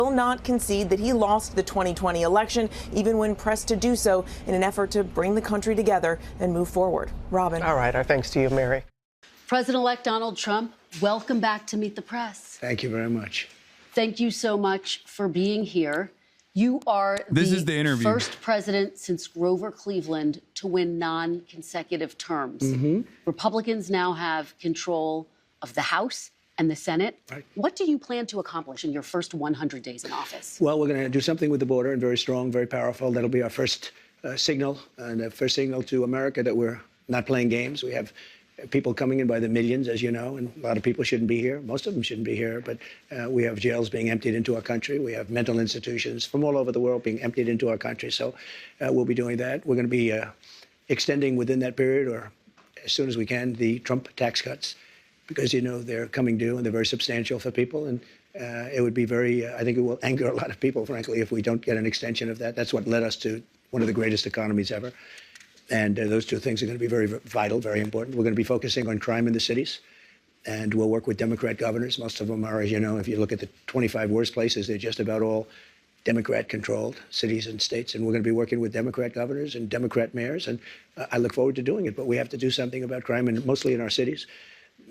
will not concede that he lost the 2020 election, even when pressed to do so in an effort to bring the country together and move forward. Robin. All right. Our thanks to you, Mary. President-elect Donald Trump, welcome back to Meet the Press. Thank you very much. Thank you so much for being here. You are the first president since Grover Cleveland to win non-consecutive terms. Republicans now have control of the House and the Senate. Right. What do you plan to accomplish in your first 100 days in office? Well, we're going to do something with the border, and very strong, very powerful. That'll be our first signal, and the first signal to America that we're not playing games. We have people coming in by the millions, as you know, and a lot of people shouldn't be here. Most of them shouldn't be here, but we have jails being emptied into our country. We have mental institutions from all over the world being emptied into our country. So we'll be doing that. We're going to be extending within that period, or as soon as we can, the Trump tax cuts, because, you know, they're coming due and they're very substantial for people. And it would be very, I think it will anger a lot of people, frankly, if we don't get an extension of that. That's what led us to one of the greatest economies ever. And those two things are going to be very vital, very important. We're going to be focusing on crime in the cities, and we'll work with Democrat governors. Most of them are, as you know, if you look at the 25 worst places, they're just about all Democrat-controlled cities and states. And we're going to be working with Democrat governors and Democrat mayors, and I look forward to doing it. But we have to do something about crime, and mostly in our cities.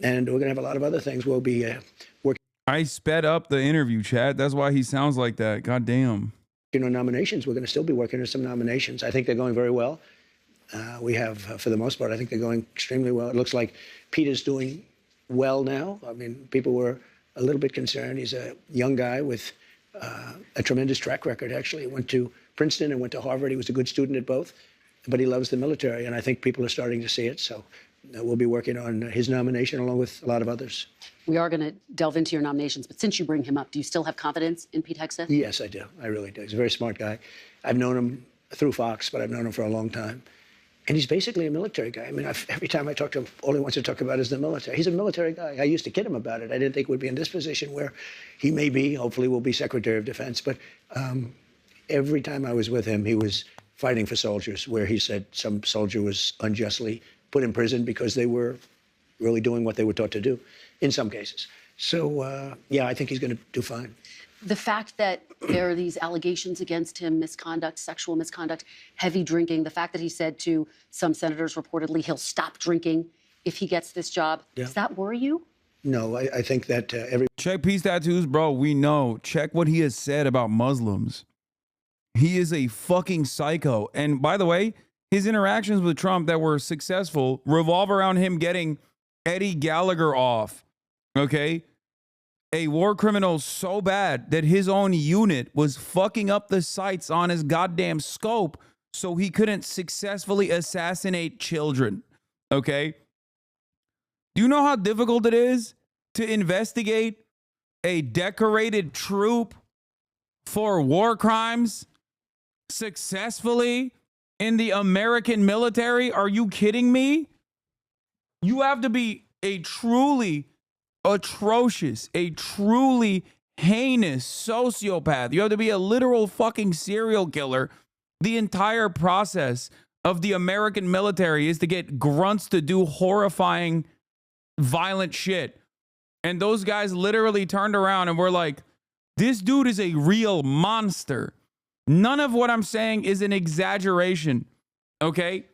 And we're going to have a lot of other things. We'll be working. I sped up the interview, Chad. That's why he sounds like that. God damn. On nominations, we're going to still be working on some nominations. I think they're going very well. We have, for the most part, I think they're going extremely well. It looks like Pete is doing well now. I mean, people were a little bit concerned. He's a young guy with a tremendous track record, actually. He went to Princeton and went to Harvard. He was a good student at both, but he loves the military, and I think people are starting to see it. So we'll be working on his nomination along with a lot of others. We are going to delve into your nominations, but since you bring him up, do you still have confidence in Pete Hegseth? Yes, I do. I really do. He's a very smart guy. I've known him through Fox, but I've known him for a long time. And he's basically a military guy. I mean, every time I talk to him, all he wants to talk about is the military. He's a military guy. I used to kid him about it. I didn't think we'd be in this position where he may be, hopefully will be Secretary of Defense. But every time I was with him, he was fighting for soldiers, where he said some soldier was unjustly put in prison because they were really doing what they were taught to do, in some cases. So, yeah, I think he's going to do fine. The fact that there are these allegations against him, misconduct, sexual misconduct, heavy drinking, the fact that he said to some senators reportedly he'll stop drinking if he gets this job, does that worry you? No, I think that every... Check peace tattoos, bro. We know. Check what he has said about Muslims. He is a fucking psycho. And by the way, his interactions with Trump that were successful revolve around him getting Eddie Gallagher off. Okay? A war criminal so bad that his own unit was fucking up the sights on his goddamn scope so he couldn't successfully assassinate children. Okay? Do you know how difficult it is to investigate a decorated troop for war crimes successfully in the American military? Are you kidding me? You have to be a truly atrocious, a truly heinous sociopath. You have to be a literal fucking serial killer. The entire process of the American military is to get grunts to do horrifying, violent shit. And those guys literally turned around and were like, this dude is a real monster. None of what I'm saying is an exaggeration, okay?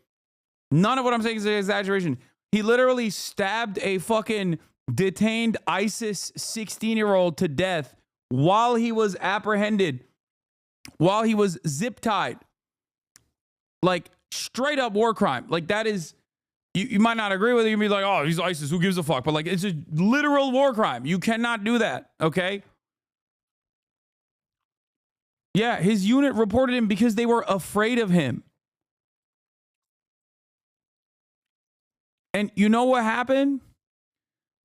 None of what I'm saying is an exaggeration. He literally stabbed a fucking detained ISIS 16-year-old to death while he was apprehended, while he was zip tied. Like, straight up war crime. Like, that is, you might not agree with it. You can be like, oh, he's ISIS, who gives a fuck? But like, it's a literal war crime. You cannot do that, okay? Yeah, his unit reported him because they were afraid of him. And you know what happened?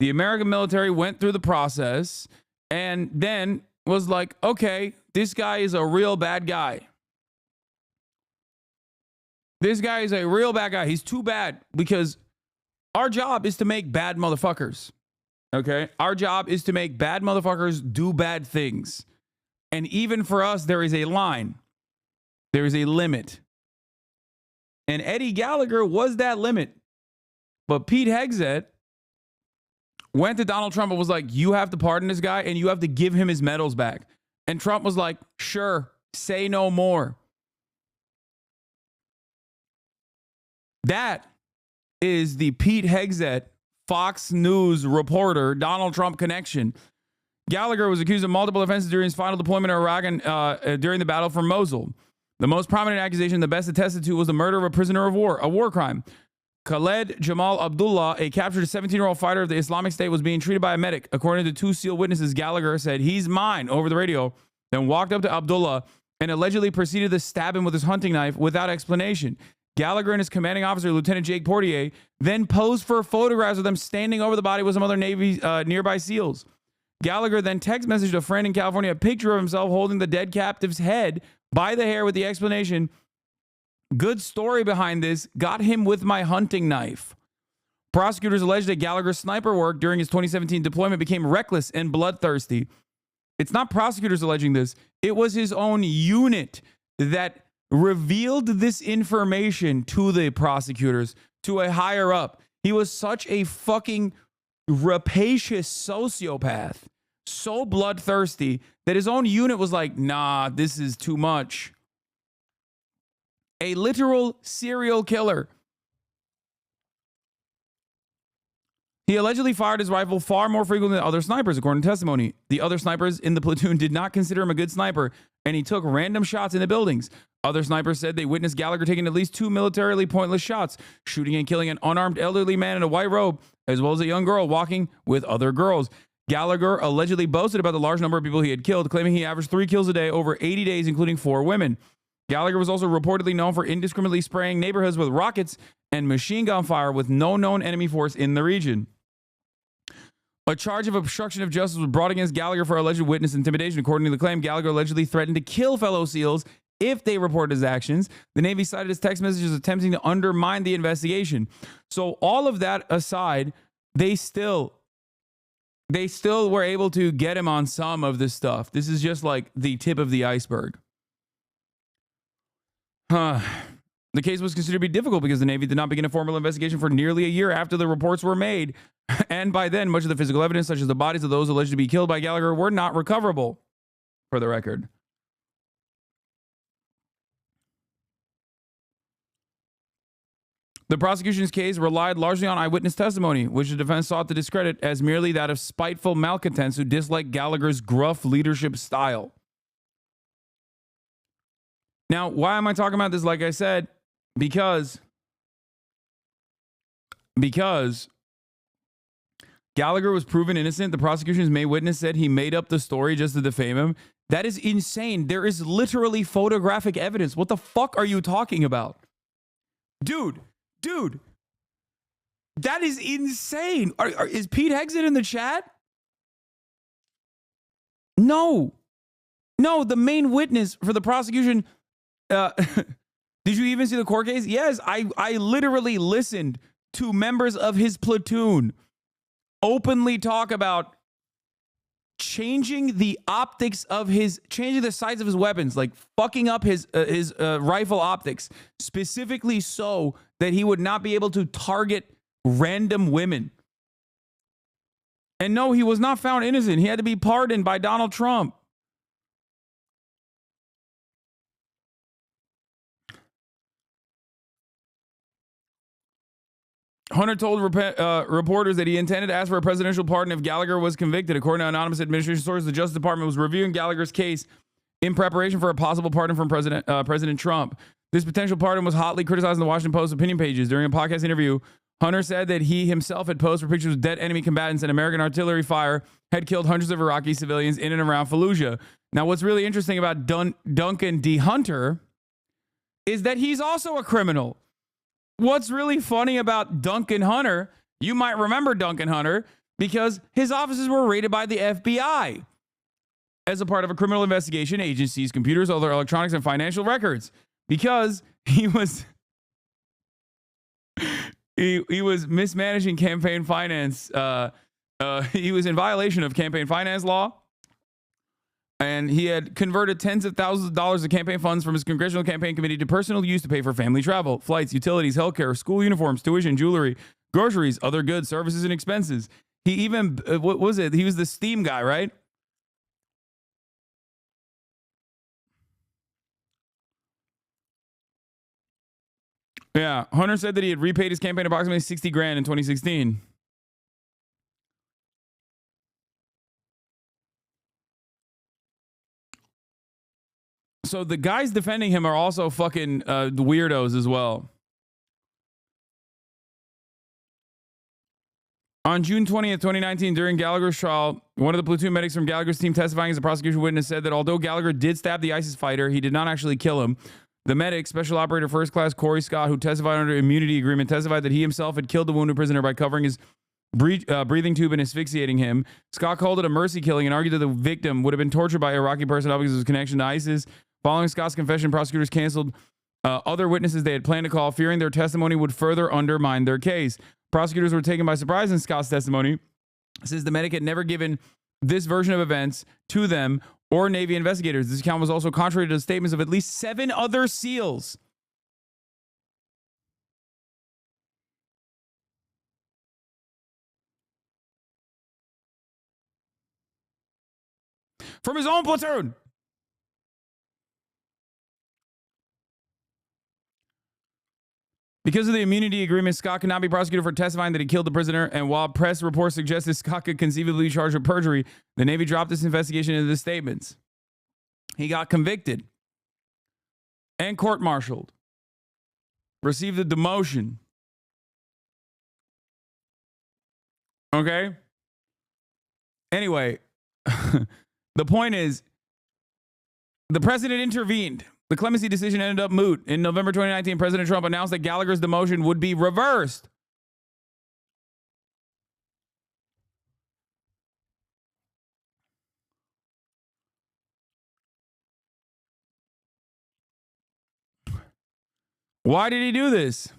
The American military went through the process and then was like, okay, this guy is a real bad guy. This guy is a real bad guy. He's too bad, because our job is to make bad motherfuckers. Okay? Our job is to make bad motherfuckers do bad things. And even for us, there is a line. There is a limit. And Eddie Gallagher was that limit. But Pete Hegseth went to Donald Trump and was like, you have to pardon this guy and you have to give him his medals back. And Trump was like, sure, say no more. That is the Pete Hegseth, Fox News reporter, Donald Trump connection. Gallagher was accused of multiple offenses during his final deployment in Iraq during the battle for Mosul. The most prominent accusation, the best attested to, was the murder of a prisoner of war, a war crime. Khaled Jamal Abdullah, a captured 17-year-old fighter of the Islamic State, was being treated by a medic. According to two SEAL witnesses, Gallagher said, "He's mine," over the radio, then walked up to Abdullah and allegedly proceeded to stab him with his hunting knife without explanation. Gallagher and his commanding officer, Lieutenant Jake Portier, then posed for photographs of them standing over the body with some other Navy nearby SEALs. Gallagher then text messaged a friend in California a picture of himself holding the dead captive's head by the hair with the explanation, "Good story behind this, got him with my hunting knife." Prosecutors alleged that Gallagher's sniper work during his 2017 deployment became reckless and bloodthirsty. It's not prosecutors alleging this. It was his own unit that revealed this information to the prosecutors, to a higher up. He was such a fucking rapacious sociopath, so bloodthirsty, that his own unit was like, nah, this is too much. A literal serial killer. He allegedly fired his rifle far more frequently than other snipers, according to testimony. The other snipers in the platoon did not consider him a good sniper, and he took random shots in the buildings. Other snipers said they witnessed Gallagher taking at least 2 militarily pointless shots, shooting and killing an unarmed elderly man in a white robe, as well as a young girl walking with other girls. Gallagher allegedly boasted about the large number of people he had killed, claiming he averaged 3 kills a day over 80 days, including 4 women. Gallagher was also reportedly known for indiscriminately spraying neighborhoods with rockets and machine gun fire with no known enemy force in the region. A charge of obstruction of justice was brought against Gallagher for alleged witness intimidation. According to the claim, Gallagher allegedly threatened to kill fellow SEALs if they reported his actions. The Navy cited his text messages attempting to undermine the investigation. So all of that aside, they still were able to get him on some of this stuff. This is just like the tip of the iceberg. The case was considered to be difficult because the Navy did not begin a formal investigation for nearly a year after the reports were made. And by then, much of the physical evidence, such as the bodies of those alleged to be killed by Gallagher, were not recoverable, for the record. The prosecution's case relied largely on eyewitness testimony, which the defense sought to discredit as merely that of spiteful malcontents who disliked Gallagher's gruff leadership style. Now, why am I talking about this? Like I said, because Gallagher was proven innocent. The prosecution's main witness said he made up the story just to defame him. That is insane. There is literally photographic evidence. What the fuck are you talking about? Dude, that is insane. Is Pete Hegseth in the chat? No, the main witness for the prosecution. Did you even see the court case? Yes, I literally listened to members of his platoon openly talk about changing the optics of changing the sights of his weapons, like fucking up his rifle optics, specifically so that he would not be able to target random women. And no, he was not found innocent. He had to be pardoned by Donald Trump. Hunter told reporters that he intended to ask for a presidential pardon if Gallagher was convicted. According to anonymous administration sources, the Justice Department was reviewing Gallagher's case in preparation for a possible pardon from President Trump. This potential pardon was hotly criticized in the Washington Post opinion pages. During a podcast interview, Hunter said that he himself had posed for pictures of dead enemy combatants and American artillery fire had killed hundreds of Iraqi civilians in and around Fallujah. Now, what's really interesting about Duncan D. Hunter is that he's also a criminal. What's really funny about Duncan Hunter, you might remember Duncan Hunter because his offices were raided by the FBI as a part of a criminal investigation agency seized computers, other electronics, and financial records because he was mismanaging campaign finance. He was in violation of campaign finance law. And he had converted tens of thousands of dollars of campaign funds from his congressional campaign committee to personal use to pay for family travel, flights, utilities, healthcare, school uniforms, tuition, jewelry, groceries, other goods, services, and expenses. He even, what was it? He was the steam guy, right? Yeah. Hunter said that he had repaid his campaign approximately 60 grand in 2016. So the guys defending him are also fucking weirdos as well. On June 20th, 2019, during Gallagher's trial, one of the platoon medics from Gallagher's team testifying as a prosecution witness said that although Gallagher did stab the ISIS fighter, he did not actually kill him. The medic, Special Operator First Class Corey Scott, who testified under immunity agreement, testified that he himself had killed the wounded prisoner by covering his breathing tube and asphyxiating him. Scott called it a mercy killing and argued that the victim would have been tortured by Iraqi personnel because of his connection to ISIS. Following Scott's confession, prosecutors canceled other witnesses they had planned to call, fearing their testimony would further undermine their case. Prosecutors were taken by surprise in Scott's testimony, since the medic had never given this version of events to them or Navy investigators. This account was also contrary to the statements of at least 7 other SEALs. From his own platoon. Because of the immunity agreement, Scott could not be prosecuted for testifying that he killed the prisoner, and while press reports suggested Scott could conceivably be charged with perjury, the Navy dropped this investigation into the statements. He got convicted and court-martialed, received a demotion. Okay? Anyway, the point is, the president intervened. The clemency decision ended up moot. In November 2019, President Trump announced that Gallagher's demotion would be reversed. Why did he do this?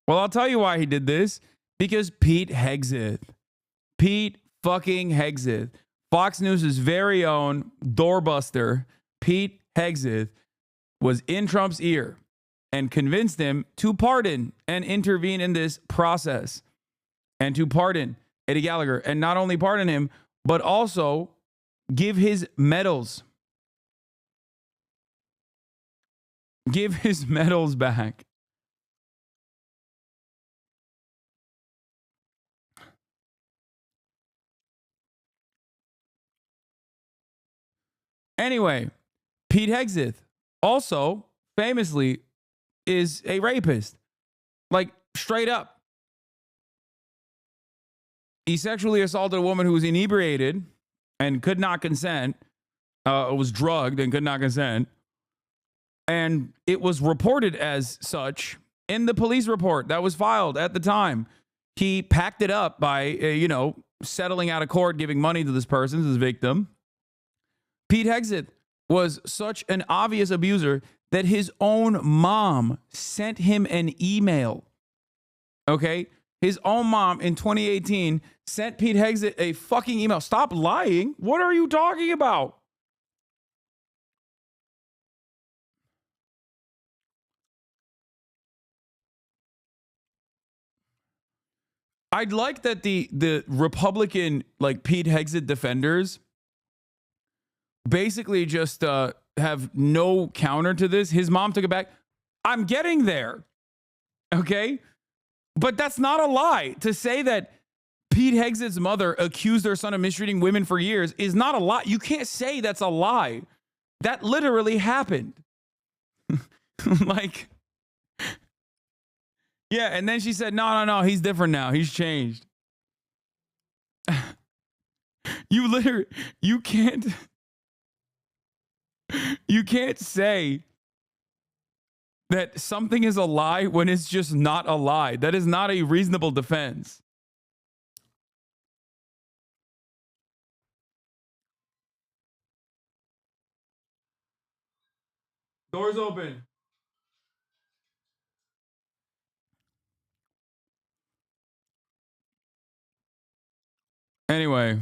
Well, I'll tell you why he did this. Because Pete Hegseth. Pete fucking Hegseth. Fox News' very own doorbuster, Pete Hegseth, was in Trump's ear and convinced him to pardon and intervene in this process and to pardon Eddie Gallagher, and not only pardon him, but also give his medals. Give his medals back. Anyway, Pete Hegseth also famously is a rapist. Like, straight up. He sexually assaulted a woman who was inebriated and could not consent, was drugged and could not consent. And it was reported as such in the police report that was filed at the time. He packed it up by, settling out of court, giving money to this person, this victim. Pete Hegseth was such an obvious abuser that his own mom sent him an email. Okay? His own mom in 2018 sent Pete Hegseth a fucking email. Stop lying. What are you talking about? I'd like that the Republican, like, Pete Hegseth defenders basically just have no counter to this. His mom took it back. I'm getting there. Okay? But that's not a lie. To say that Pete Hegseth's mother accused her son of mistreating women for years is not a lie. You can't say that's a lie. That literally happened. Like, yeah, and then she said, no, he's different now. He's changed. You can't say that something is a lie when it's just not a lie. That is not a reasonable defense. Doors open. Anyway,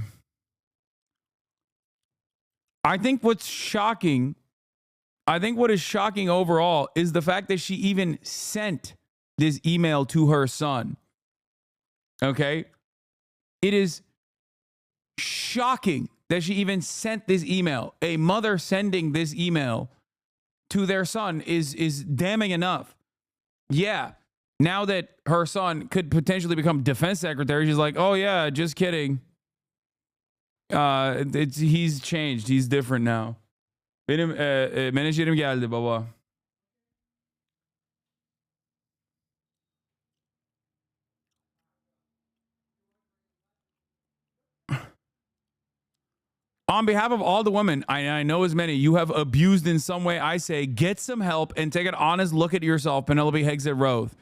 I think what is shocking overall is the fact that she even sent this email to her son. Okay? It is shocking that she even sent this email. A mother sending this email to their son is damning enough. yeah, now that her son could potentially become defense secretary, she's like, oh yeah, just kidding. He's changed. He's different now. Benim menajerim geldi baba. On behalf of all the women, I know as many, you have abused in some way, I say, get some help and take an honest look at yourself, Penelope Hegseth-Roth,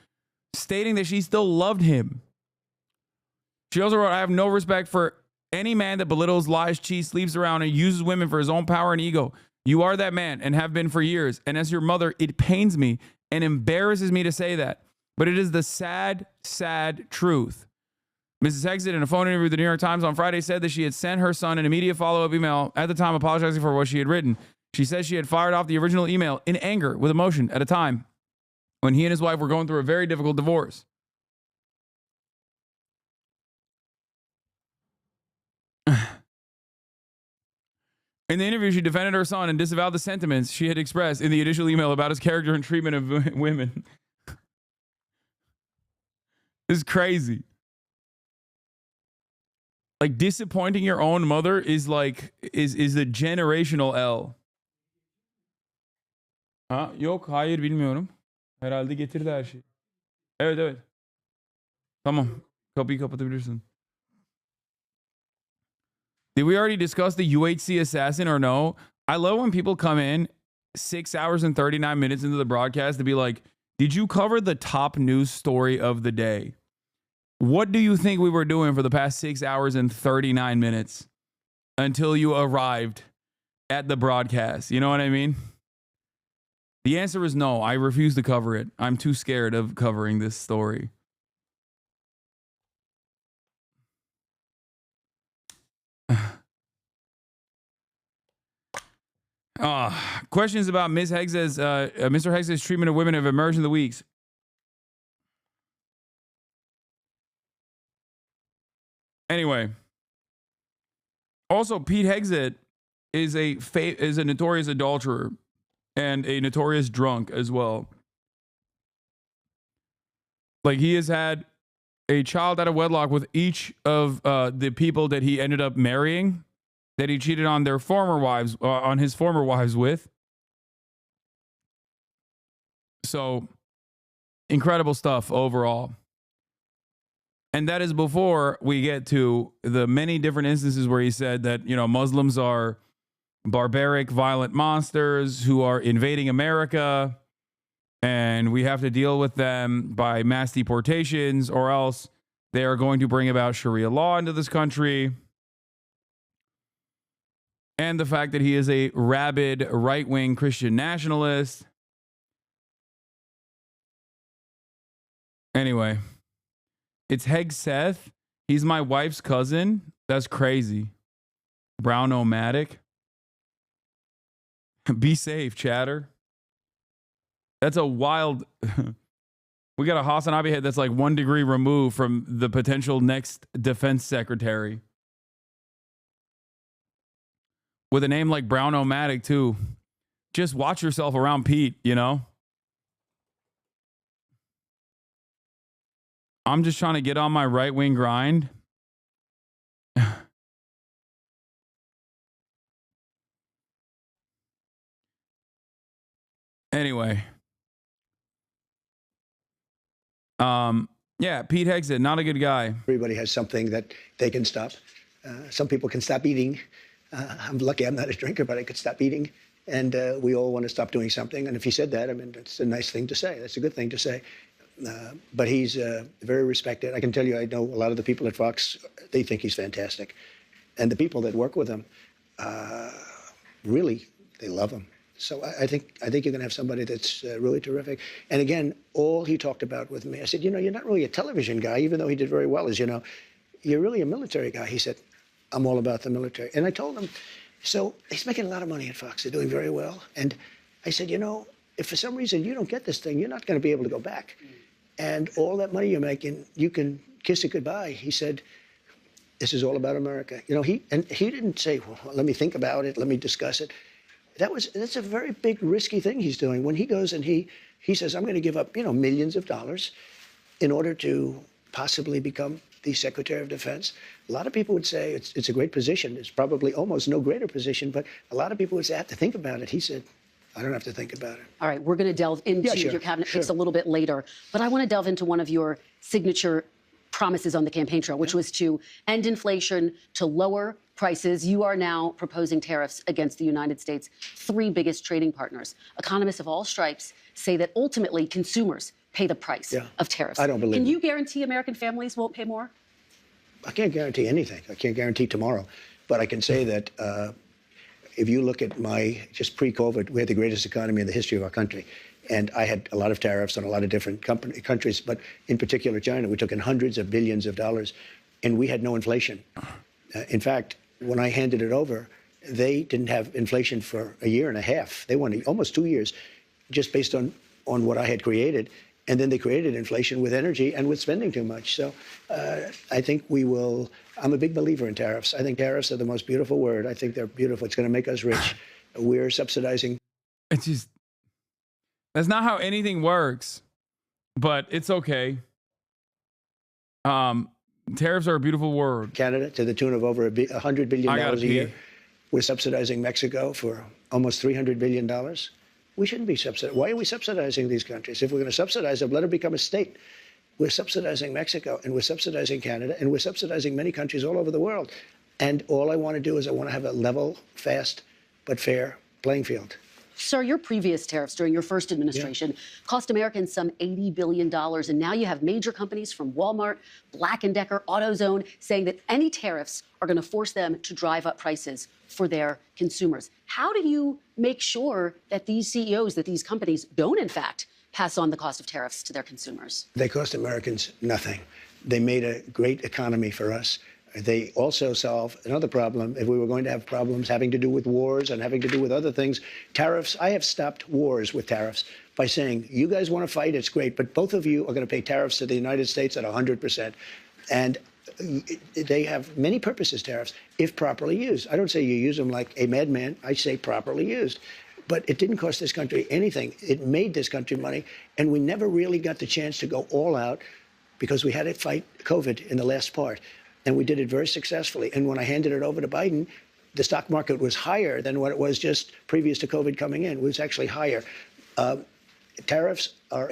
stating that she still loved him. She also wrote, I have no respect for any man that belittles, lies, cheats, sleeps around, and uses women for his own power and ego. You are that man and have been for years. And as your mother, it pains me and embarrasses me to say that. But it is the sad, sad truth. Mrs. Hegseth, in a phone interview with the New York Times on Friday, said that she had sent her son an immediate follow-up email at the time apologizing for what she had written. She says she had fired off the original email in anger with emotion at a time when he and his wife were going through a very difficult divorce. In the interview, she defended her son and disavowed the sentiments she had expressed in the initial email about his character and treatment of women. This is crazy. Like, disappointing your own mother is like is a generational L. Ha, yok, hayır bilmiyorum. Herhalde getirdi her şey. Evet, evet. Tamam. Kapıyı kapatabilirsin. Did we already discuss the UHC assassin or no? I love when people come in 6 hours and 39 minutes into the broadcast to be like, did you cover the top news story of the day? What do you think we were doing for the past 6 hours and 39 minutes until you arrived at the broadcast? You know what I mean? The answer is no. I refuse to cover it. I'm too scared of covering this story. Questions about Mr. Hegseth's treatment of women have emerged in the weeks. Anyway, also Pete Hegseth is a notorious adulterer and a notorious drunk as well. Like, he has had a child out of wedlock with each of the people that he ended up marrying, that he cheated on their former wives, on his former wives with. So, incredible stuff overall. And that is before we get to the many different instances where he said that, you know, Muslims are barbaric, violent monsters who are invading America, and we have to deal with them by mass deportations, or else they are going to bring about Sharia law into this country. And the fact that he is a rabid right-wing Christian nationalist. Anyway, it's Hegseth. He's my wife's cousin. That's crazy. Brown-o-matic. Be safe, chatter. That's a wild... We got a Hasanabi head that's like 1 degree removed from the potential next defense secretary. With a name like Brown-o-matic, too. Just watch yourself around Pete, you know? I'm just trying to get on my right-wing grind. Anyway. Yeah, Pete Hegseth, not a good guy. Everybody has something that they can stop. Some people can stop eating. I'm lucky I'm not a drinker, but I could stop eating. And we all want to stop doing something. And if he said that, I mean, it's a nice thing to say. That's a good thing to say. But he's very respected. I can tell you, I know a lot of the people at Fox, they think he's fantastic. And the people that work with him, really, they love him. So I think you're going to have somebody that's really terrific. And again, all he talked about with me, I said, you know, you're not really a television guy, even though he did very well, as you know. You're really a military guy. He said, I'm all about the military. And I told him, so he's making a lot of money at Fox. They're doing very well. And I said, you know, if for some reason you don't get this thing, you're not going to be able to go back. And all that money you're making, you can kiss it goodbye. He said, this is all about America. You know, he didn't say, well, let me think about it. Let me discuss it. That's a very big, risky thing he's doing. When he goes and he He says, I'm going to give up, millions of dollars in order to possibly become the Secretary of Defense. A lot of people would say it's a great position. It's probably almost no greater position, but a lot of people would say, I have to think about it. He said, I don't have to think about it. All right, we're going to delve into your cabinet picks a little bit later, but I want to delve into one of your signature promises on the campaign trail, which was to end inflation, to lower prices. You are now proposing tariffs against the United States' three biggest trading partners. Economists of all stripes say that ultimately consumers pay the price of tariffs. I don't believe Can it. you guarantee American families won't pay more? I can't guarantee anything. I can't guarantee tomorrow. But I can say that if you look at just pre-COVID, we had the greatest economy in the history of our country. And I had a lot of tariffs on a lot of different countries, but in particular China. We took in hundreds of billions of dollars, and we had no inflation. In fact, when I handed it over, they didn't have inflation for a year and a half. They wanted almost 2 years, just based on what I had created. And then they created inflation with energy and with spending too much. So I think we will. I'm a big believer in tariffs. I think tariffs are the most beautiful word. I think they're beautiful. It's going to make us rich. We're subsidizing. It's just, that's not how anything works, but it's okay. Tariffs are a beautiful word. Canada to the tune of over $100 billion a year. We're subsidizing Mexico for almost $300 billion. We shouldn't be subsidizing. Why are we subsidizing these countries? If we're going to subsidize them, let them become a state. We're subsidizing Mexico, and we're subsidizing Canada, and we're subsidizing many countries all over the world. And all I want to do is I want to have a level, fast, but fair playing field. Sir, your previous tariffs during your first administration cost Americans some $80 billion. And now you have major companies from Walmart, Black & Decker, AutoZone saying that any tariffs are going to force them to drive up prices for their consumers. How do you make sure that these CEOs, that these companies don't, in fact, pass on the cost of tariffs to their consumers? They cost Americans nothing. They made a great economy for us. They also solve another problem. If we were going to have problems having to do with wars and having to do with other things, tariffs, I have stopped wars with tariffs by saying, you guys want to fight, it's great, but both of you are going to pay tariffs to the United States at 100%. And they have many purposes, tariffs, if properly used. I don't say you use them like a madman. I say properly used. But it didn't cost this country anything. It made this country money. And we never really got the chance to go all out because we had to fight COVID in the last part. And we did it very successfully. And when I handed it over to Biden, the stock market was higher than what it was just previous to COVID coming in. It was actually higher. Tariffs are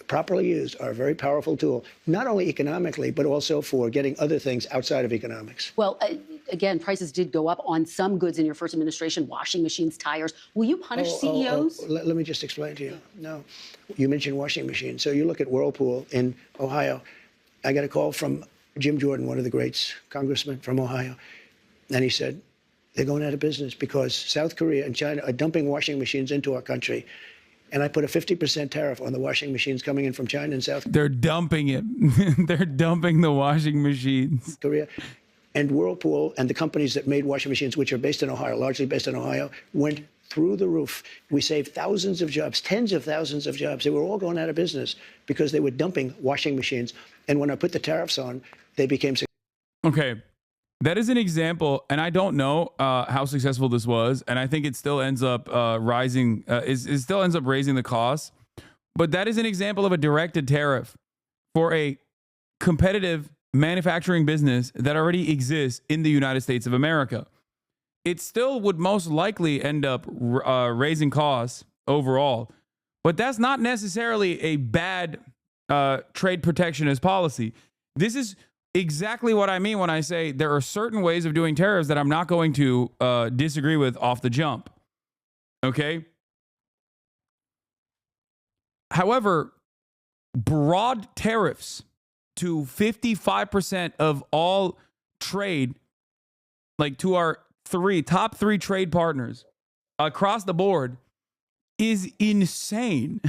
properly used, are a very powerful tool, not only economically, but also for getting other things outside of economics. Well, again, prices did go up on some goods in your first administration, washing machines, tires. Will you punish CEOs? Let me just explain to you. No, you mentioned washing machines. So you look at Whirlpool in Ohio. I got a call from Jim Jordan, one of the greats, congressman from Ohio. And he said, they're going out of business because South Korea and China are dumping washing machines into our country. And I put a 50% tariff on the washing machines coming in from China and South Korea. They're dumping it. They're dumping the washing machines. Korea. And Whirlpool and the companies that made washing machines, which are based in Ohio, largely based in Ohio, went through the roof. We saved thousands of jobs, tens of thousands of jobs. They were all going out of business because they were dumping washing machines. And when I put the tariffs on, they became successful. Okay. That is an example, and I don't know how successful this was, and I think it still ends up rising. It still ends up raising the cost. But that is an example of a directed tariff for a competitive manufacturing business that already exists in the United States of America. It still would most likely end up raising costs overall, but that's not necessarily a bad trade protectionist policy. This is exactly what I mean when I say there are certain ways of doing tariffs that I'm not going to disagree with off the jump. Okay? However, broad tariffs to 55% of all trade, like to our top three trade partners across the board, is insane.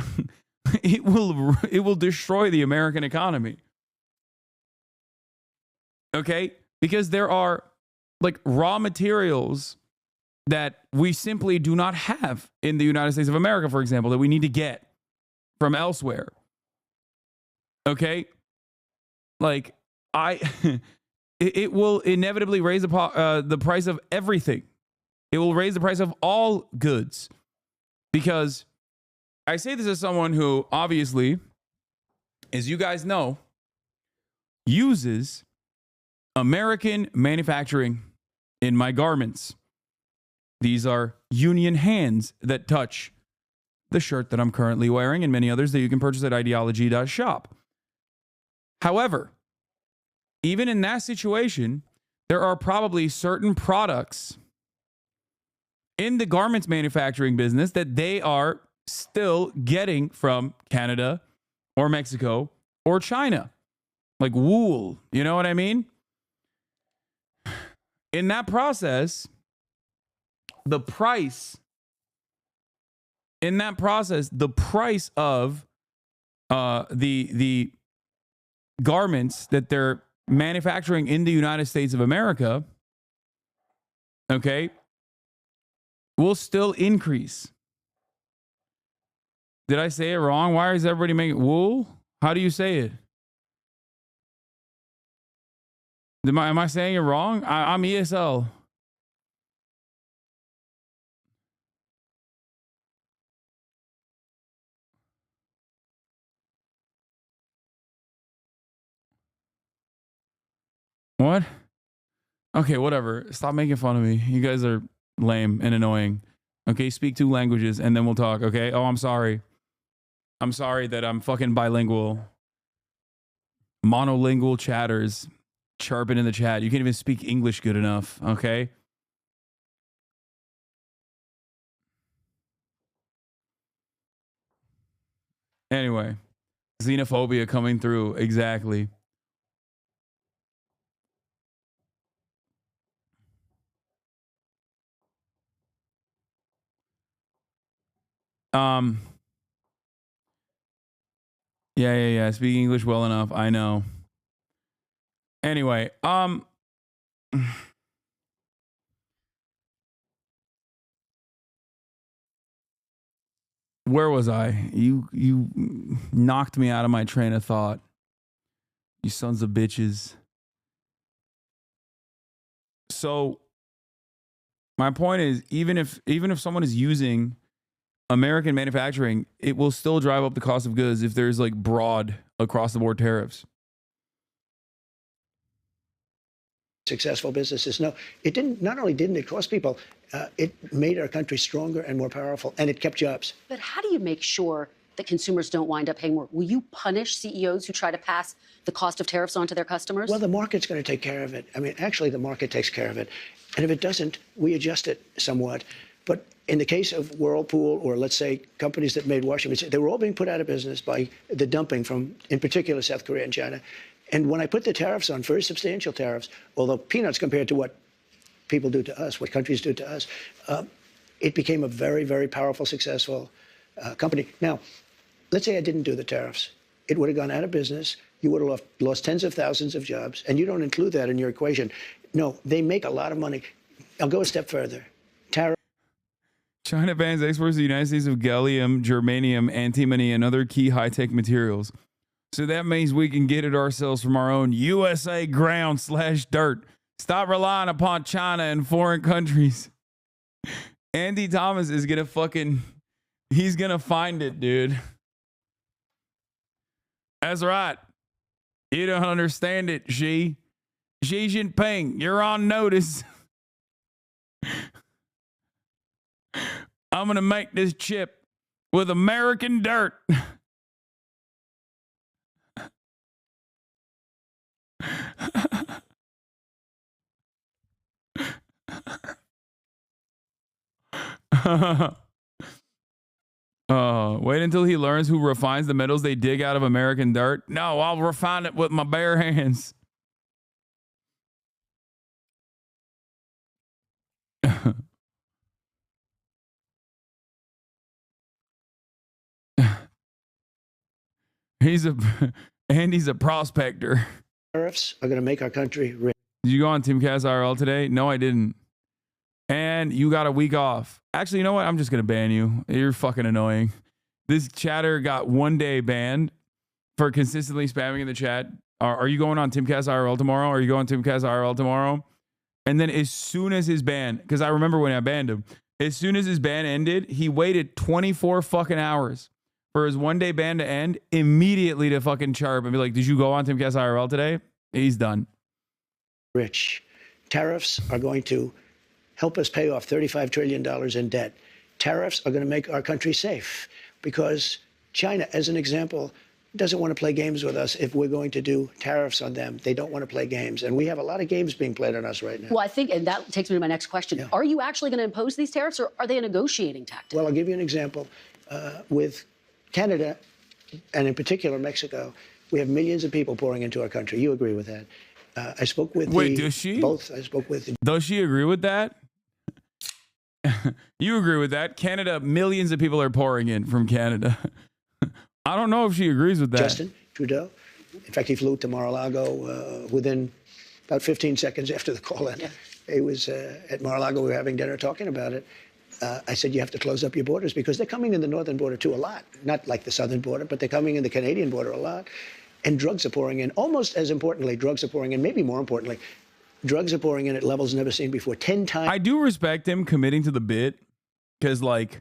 It will destroy the American economy. Okay? Because there are like raw materials that we simply do not have in the United States of America, for example, that we need to get from elsewhere. Okay? Like, it will inevitably raise the price of everything. It will raise the price of all goods because I say this as someone who obviously, as you guys know, uses American manufacturing in my garments. These are union hands that touch the shirt that I'm currently wearing and many others that you can purchase at ideology.shop. However, even in that situation, there are probably certain products in the garments manufacturing business that they are still getting from Canada or Mexico or China, like wool. You know what I mean? In that process, the price of the garments that they're manufacturing in the United States of America, okay, will still increase. Did I say it wrong? Why is everybody making wool? How do you say it? Am I saying it wrong? I'm ESL. What? Okay, whatever. Stop making fun of me. You guys are lame and annoying. Okay, speak 2 languages and then we'll talk, okay? Oh, I'm sorry. I'm sorry that I'm fucking bilingual. Monolingual chatters chirping in the chat. You can't even speak English good enough, okay? Anyway, xenophobia coming through. Exactly. Yeah. Speak English well enough. I know. Anyway, where was I? You knocked me out of my train of thought. You sons of bitches. So my point is, even if someone is using American manufacturing, it will still drive up the cost of goods if there's like broad across the board tariffs. Successful businesses. No, it didn't. Not only didn't it cost people, it made our country stronger and more powerful, and it kept jobs. But how do you make sure that consumers don't wind up paying more? Will you punish CEOs who try to pass the cost of tariffs on to their customers? Well, the market's going to take care of it. I mean, actually, the market takes care of it. And if it doesn't, we adjust it somewhat. But in the case of Whirlpool, or let's say companies that made washing machines, they were all being put out of business by the dumping from, in particular, South Korea and China. And when I put the tariffs on, very substantial tariffs, although peanuts compared to what people do to us, what countries do to us, it became a very, very powerful, successful company. Now, let's say I didn't do the tariffs. It would have gone out of business. You would have lost tens of thousands of jobs. And you don't include that in your equation. No, they make a lot of money. I'll go a step further. China bans exports to the United States of gallium, germanium, antimony, and other key high-tech materials. So that means we can get it ourselves from our own USA ground/dirt. Stop relying upon China and foreign countries. Andy Thomas is going to he's going to find it, dude. That's right. You don't understand it, Xi Jinping, you're on notice. I'm going to make this chip with American dirt. Wait until he learns who refines the metals they dig out of American dirt. No, I'll refine it with my bare hands. Andy's a prospector. Tariffs are going to make our country rich. Did you go on Timcast IRL today? No, I didn't. And you got a week off. Actually, you know what? I'm just going to ban you. You're fucking annoying. This chatter got 1 day banned for consistently spamming in the chat. Are you going on Timcast IRL tomorrow? Are you going Timcast IRL tomorrow? And then as soon as his ban, because I remember when I banned him, as soon as his ban ended, he waited 24 fucking hours for his 1 day ban to end, immediately to fucking chirp and be like, did you go on Timcast IRL today? He's done. Rich. Tariffs are going to help us pay off $35 trillion in debt. Tariffs are going to make our country safe because China, as an example, doesn't want to play games with us if we're going to do tariffs on them. They don't want to play games. And we have a lot of games being played on us right now. Well, I think, and that takes me to my next question. Yeah. Are you actually going to impose these tariffs, or are they a negotiating tactic? Well, I'll give you an example. With Canada, and in particular Mexico, we have millions of people pouring into our country. You agree with that? I spoke with does she? Both. I spoke with. Does she agree with that? You agree with that? Canada, millions of people are pouring in from Canada. I don't know if she agrees with that. Justin Trudeau. In fact, he flew to Mar-a-Lago within about 15 seconds after the call. And he was at Mar-a-Lago. We were having dinner talking about it. I said, you have to close up your borders because they're coming in the northern border too a lot. Not like the southern border, but they're coming in the Canadian border a lot. And drugs are pouring in. Almost as importantly, drugs are pouring in. Maybe more importantly, drugs are pouring in at levels never seen before. 10 times. I do respect him committing to the bit because, like,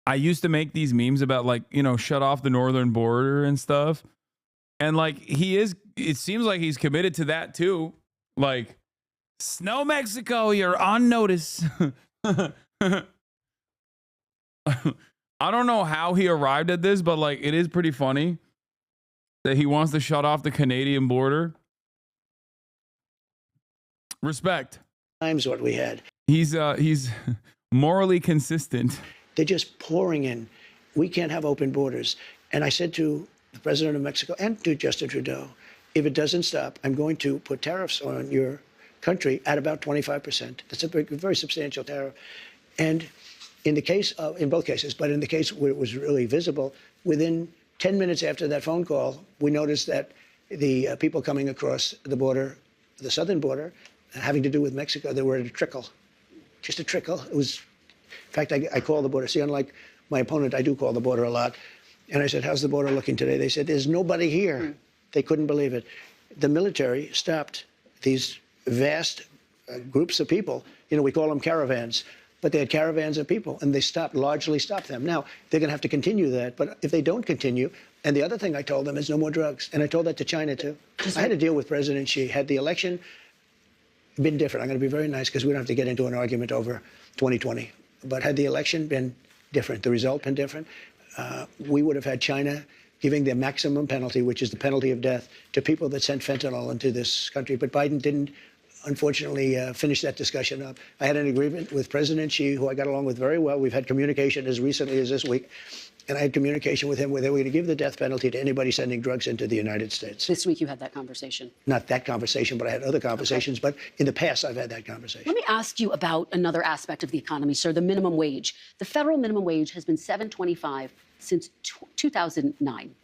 I used to make these memes about, like, you know, shut off the northern border and stuff. And, like, it seems like he's committed to that too. Like, Snow Mexico, you're on notice. I don't know how he arrived at this, but, like, it is pretty funny that he wants to shut off the Canadian border. Respect. Times what we had. He's morally consistent. They're just pouring in. We can't have open borders. And I said to the president of Mexico and to Justin Trudeau, if it doesn't stop, I'm going to put tariffs on your country at about 25%. That's a very substantial tariff. And in the case of, in both cases, but in the case where it was really visible, within 10 minutes after that phone call, we noticed that the people coming across the border, the southern border, having to do with Mexico, they were at a trickle, just a trickle. It was, in fact, I called the border. See, unlike my opponent, I do call the border a lot. And I said, how's the border looking today? They said, there's nobody here. They couldn't believe it. The military stopped these vast groups of people. You know, we call them caravans. But they had caravans of people, and they largely stopped them. Now, they're going to have to continue that. But if they don't continue, and the other thing I told them is no more drugs. And I told that to China, too. I had to deal with President Xi. Had the election been different, I'm going to be very nice because we don't have to get into an argument over 2020. But had the election been different, the result been different, we would have had China giving the maximum penalty, which is the penalty of death, to people that sent fentanyl into this country. But Biden didn't, unfortunately, finish that discussion up. I had an agreement with President Xi, who I got along with very well. We've had communication as recently as this week. And I had communication with him where they were going to give the death penalty to anybody sending drugs into the United States. This week you had that conversation. Not that conversation, but I had other conversations. Okay. But in the past, I've had that conversation. Let me ask you about another aspect of the economy, sir, the minimum wage. The federal minimum wage has been $7.25 since 2009.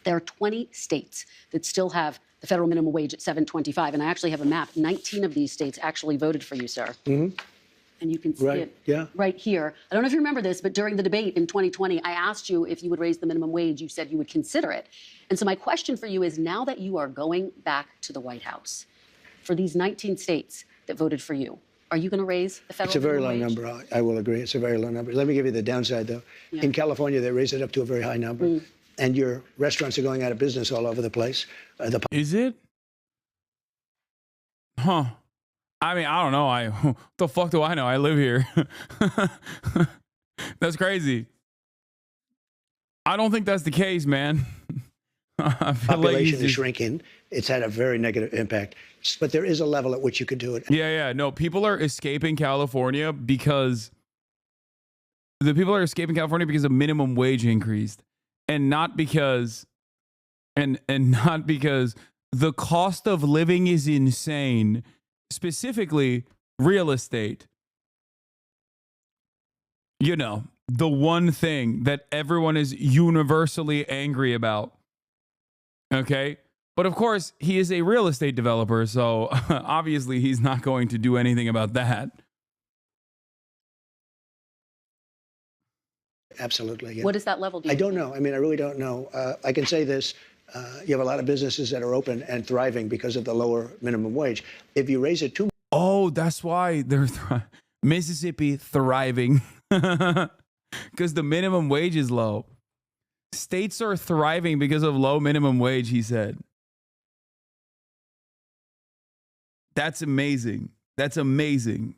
There are 20 states that still have the federal minimum wage at $7.25. And I actually have a map. 19 of these states actually voted for you, sir. Mm-hmm. And you can see it right here. I don't know if you remember this, but during the debate in 2020, I asked you if you would raise the minimum wage. You said you would consider it. And so my question for you is, now that you are going back to the White House, for these 19 states that voted for you, are you going to raise the federal minimum wage? It's a very low number. I will agree. It's a very low number. Let me give you the downside, though. Yeah. In California, they raised it up to a very high number. And your restaurants are going out of business all over the place. Is it? Huh. I mean, I don't know. What the fuck do I know? I live here. That's crazy. I don't think that's the case, man. Population is shrinking. It's had a very negative impact. But there is a level at which you could do it. Yeah. No, people are escaping California because the minimum wage increased. And not because the cost of living is insane. Specifically, real estate. You know, the one thing that everyone is universally angry about. Okay? But of course, he is a real estate developer, so obviously he's not going to do anything about that. Absolutely. Yeah. What is that level? I don't know. I mean, I really don't know. I can say this. You have a lot of businesses that are open and thriving because of the lower minimum wage. If you raise it too much. Oh, that's why they're Mississippi thriving because the minimum wage is low. States are thriving because of low minimum wage, he said. That's amazing. That's amazing.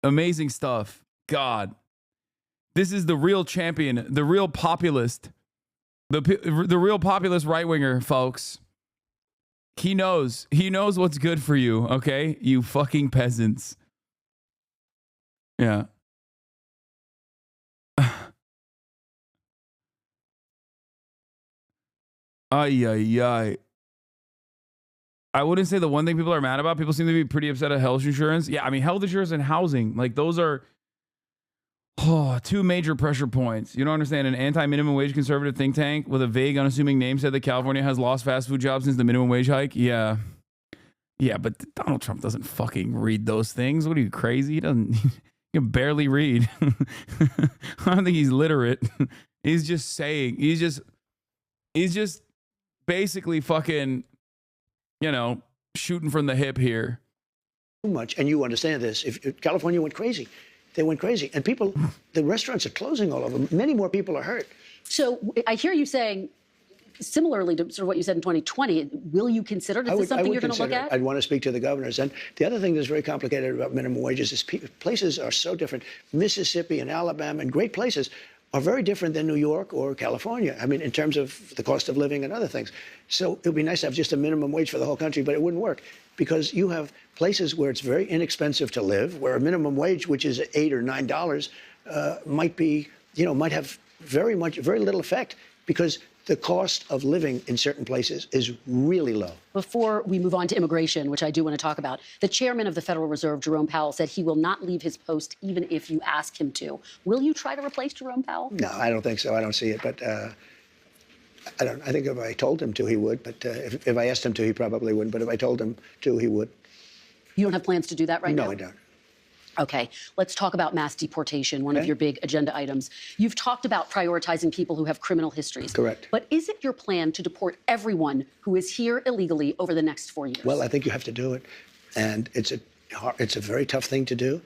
Amazing stuff. God. This is the real champion, the real populist, the real populist right-winger, folks. He knows what's good for you, okay? You fucking peasants. Yeah. Ay, ay, ay. I wouldn't say the one thing people are mad about. People seem to be pretty upset at health insurance. Yeah, I mean, health insurance and housing, like those are two major pressure points. You don't understand. An anti-minimum wage conservative think tank with a vague, unassuming name said that California has lost fast food jobs since the minimum wage hike. Yeah. Yeah, but Donald Trump doesn't fucking read those things. What are you, crazy? He doesn't. He can barely read. I don't think he's literate. He's just saying. He's just basically fucking, shooting from the hip here. Too much, and you understand this. If California went crazy, they went crazy, and people, the restaurants are closing all over. Many more people are hurt. So I hear you saying, similarly to sort of what you said in 2020, will you consider? Is this something you're going to look at? I'd want to speak to the governors. And the other thing that's very complicated about minimum wages is places are so different. Mississippi and Alabama and great places are very different than New York or California. I mean, in terms of the cost of living and other things. So it would be nice to have just a minimum wage for the whole country, but it wouldn't work because you have places where it's very inexpensive to live, where a minimum wage, which is $8 or $9, might have very little effect because the cost of living in certain places is really low. Before we move on to immigration, which I do want to talk about, the chairman of the Federal Reserve, Jerome Powell, said he will not leave his post even if you ask him to. Will you try to replace Jerome Powell? No, I don't think so. I don't see it. But I think if I told him to, he would. But if I asked him to, he probably wouldn't. But if I told him to, he would. You don't have plans to do that right now? No, I don't. Okay, let's talk about mass deportation, one of your big agenda items. You've talked about prioritizing people who have criminal histories. Correct. But is it your plan to deport everyone who is here illegally over the next 4 years? Well, I think you have to do it. And it's a very tough thing to do.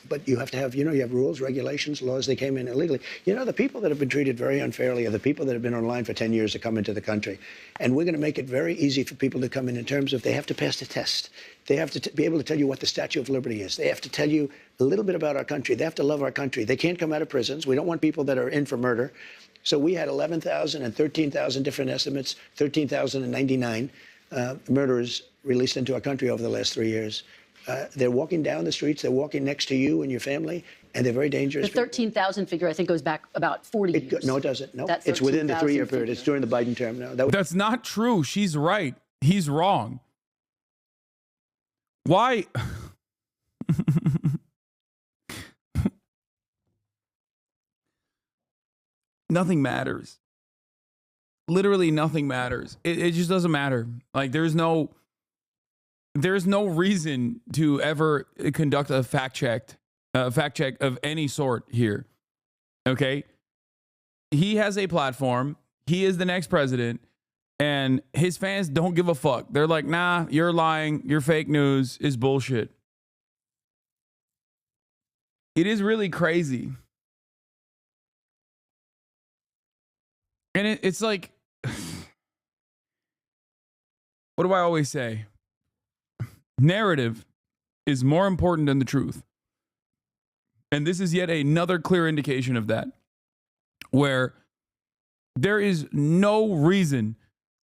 But you have to have, you have rules, regulations, laws. They came in illegally. The people that have been treated very unfairly are the people that have been online for 10 years to come into the country. And we're going to make it very easy for people to come in terms of they have to pass the test. They have to be able to tell you what the Statue of Liberty is. They have to tell you a little bit about our country. They have to love our country. They can't come out of prisons. We don't want people that are in for murder. So we had 11,000 and 13,000 different estimates, 13,099 murderers released into our country over the last 3 years. They're walking down the streets. They're walking next to you and your family, and they're very dangerous. The 13,000 figure, I think, goes back about 40 years. No, it doesn't. No, it's within the 3-year period. It's during the Biden term now. That's not true. She's right. He's wrong. Why? Nothing matters. Literally nothing matters. It just doesn't matter. Like there's no reason to ever conduct a fact check of any sort here. Okay? He has a platform. He is the next president. And his fans don't give a fuck. They're like, nah, you're lying. Your fake news is bullshit. It is really crazy. And it's like, what do I always say? Narrative is more important than the truth. And this is yet another clear indication of that, where there is no reason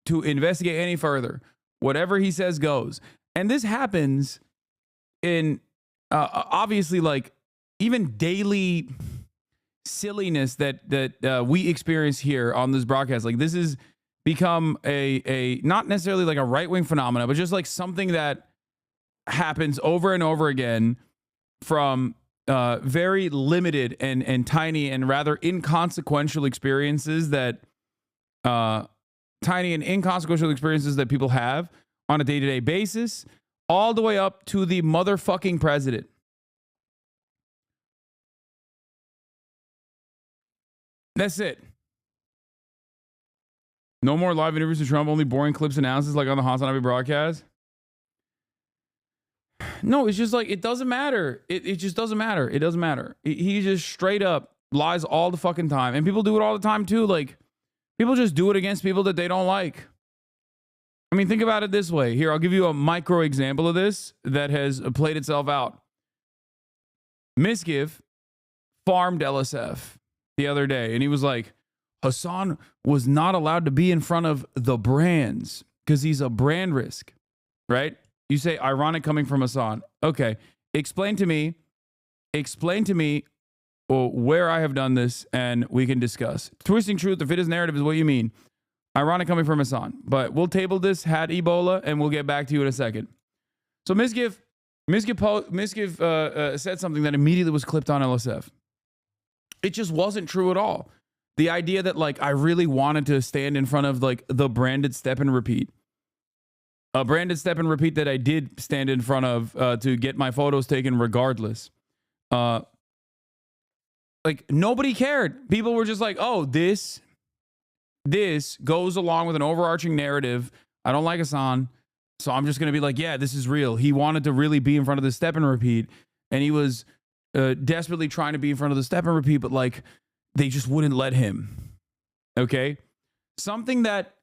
to investigate any further. Whatever he says goes. And this happens in obviously like even daily silliness that we experience here on this broadcast. Like this has become a not necessarily like a right-wing phenomena, but just like something that happens over and over again from very limited and tiny and rather inconsequential experiences that people have on a day-to-day basis, all the way up to the motherfucking president. That's it. No more live interviews with Trump, only boring clips and analysis like on the Hasanabi broadcast. No, it's just like, it doesn't matter. It just doesn't matter. It doesn't matter. He just straight up lies all the fucking time. And people do it all the time too. Like, people just do it against people that they don't like. I mean, think about it this way. Here, I'll give you a micro example of this that has played itself out. Misgiv farmed LSF the other day, and he was like, Hasan was not allowed to be in front of the brands because he's a brand risk, right? You say, ironic coming from Hasan. Okay, explain to me where I have done this, and we can discuss. Twisting truth, if it is narrative, is what you mean. Ironic coming from Hasan. But we'll table this, had Ebola, and we'll get back to you in a second. So Misgiv said something that immediately was clipped on LSF. It just wasn't true at all. The idea that, like, I really wanted to stand in front of, like, the branded step and repeat. A branded step and repeat that I did stand in front of to get my photos taken regardless. Like, nobody cared. People were just like, oh, this goes along with an overarching narrative. I don't like Hasan, so I'm just going to be like, yeah, this is real. He wanted to really be in front of the step and repeat, and he was desperately trying to be in front of the step and repeat, but, like, they just wouldn't let him. Okay? Something that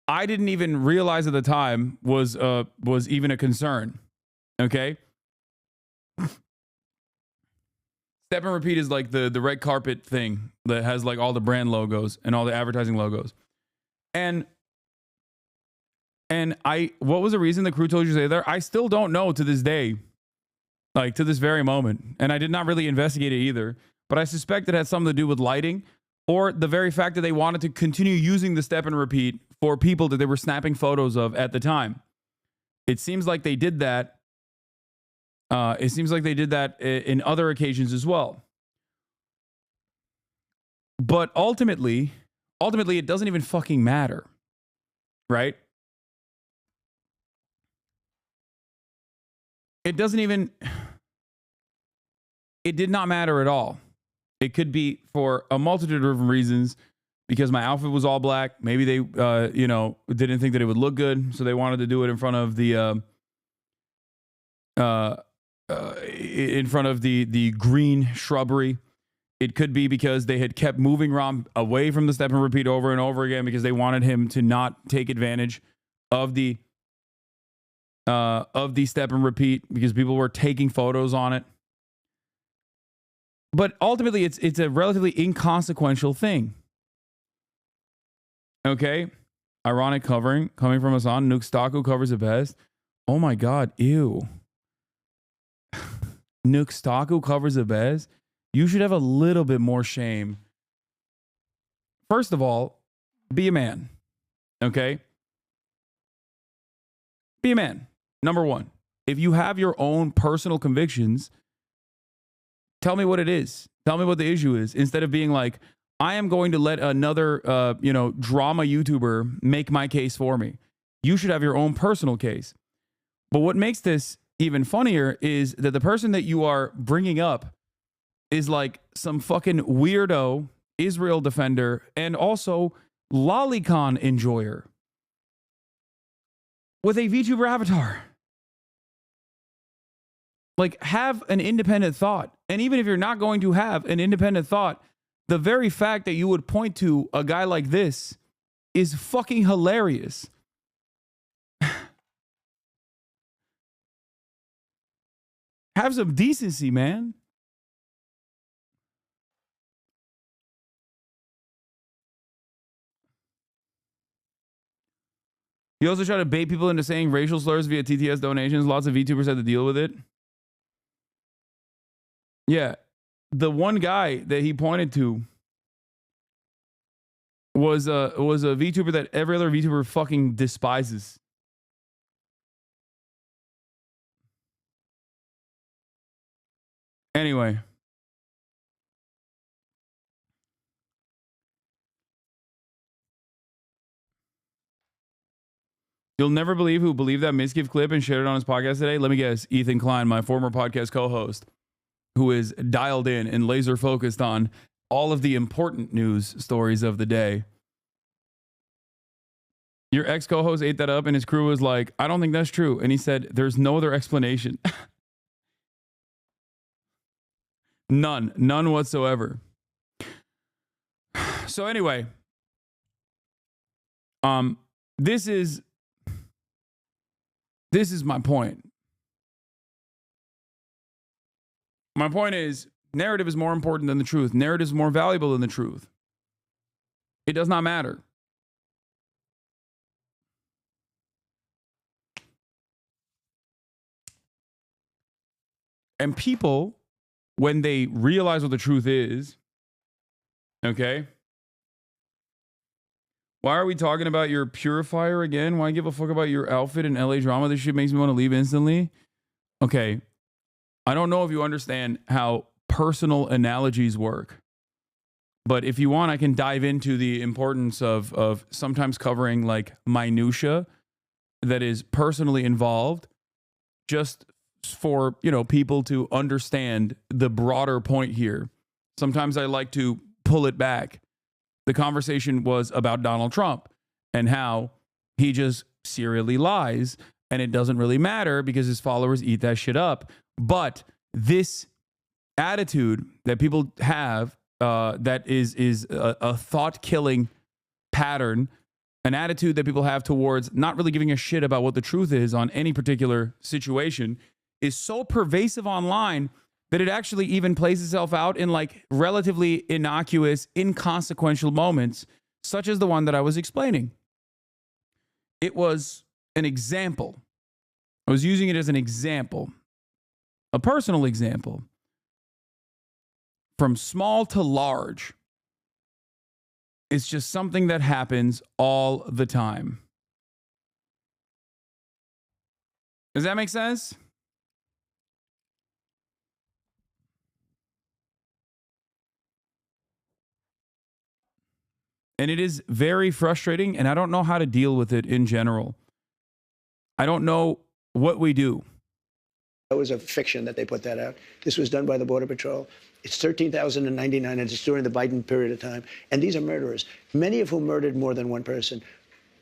I didn't even realize at the time was even a concern. Okay? Step and repeat is like the red carpet thing that has like all the brand logos and all the advertising logos. And what was the reason the crew told you to say there? I still don't know to this day, like to this very moment. And I did not really investigate it either, but I suspect it had something to do with lighting or the very fact that they wanted to continue using the step and repeat for people that they were snapping photos of at the time. It seems like they did that. It seems like they did that in other occasions as well. But ultimately, it doesn't even fucking matter, right? It did not matter at all. It could be for a multitude of different reasons, because my outfit was all black. Maybe they, didn't think that it would look good, so they wanted to do it in front of the, the green shrubbery. It could be because they had kept moving Rom away from the step and repeat over and over again because they wanted him to not take advantage of the step and repeat because people were taking photos on it. But ultimately, it's a relatively inconsequential thing. Okay, ironic coming from Hasan. Nuke Staku covers it best. Oh my God, ew. Nuke Staku covers it best. You should have a little bit more shame. First of all, be a man. Okay? Be a man. Number one, if you have your own personal convictions, tell me what it is. Tell me what the issue is. Instead of being like, I am going to let another, drama YouTuber make my case for me. You should have your own personal case. But what makes this even funnier is that the person that you are bringing up is like some fucking weirdo Israel defender and also lolicon enjoyer with a VTuber avatar. Like, have an independent thought. And even if you're not going to have an independent thought, the very fact that you would point to a guy like this is fucking hilarious. Have some decency, man. You also try to bait people into saying racial slurs via TTS donations. Lots of VTubers had to deal with it. Yeah. The one guy that he pointed to was a VTuber that every other VTuber fucking despises. Anyway. You'll never believe who believed that Misgive clip and shared it on his podcast today. Let me guess. Ethan Klein, my former podcast co-host, who is dialed in and laser focused on all of the important news stories of the day. Your ex-co-host ate that up and his crew was like, I don't think that's true. And he said, there's no other explanation. None whatsoever. So anyway, this is my point. My point is, narrative is more important than the truth. Narrative is more valuable than the truth. It does not matter. And people, when they realize what the truth is, okay? Why are we talking about your purifier again? Why give a fuck about your outfit in LA drama? This shit makes me want to leave instantly. Okay. I don't know if you understand how personal analogies work. But if you want, I can dive into the importance of sometimes covering like minutia that is personally involved, just for, you know, people to understand the broader point here. Sometimes I like to pull it back. The conversation was about Donald Trump and how he just serially lies, and it doesn't really matter because his followers eat that shit up. But this attitude that people have, that is a thought-killing pattern, an attitude that people have towards not really giving a shit about what the truth is on any particular situation, is so pervasive online that it actually even plays itself out in like relatively innocuous, inconsequential moments, such as the one that I was explaining. It was an example. I was using it as an example, a personal example. From small to large, it's just something that happens all the time. Does that make sense? And it is very frustrating, and I don't know how to deal with it in general. I don't know what we do. That was a fiction that they put that out. This was done by the Border Patrol. It's 13,099, and it's during the Biden period of time. And these are murderers, many of whom murdered more than one person.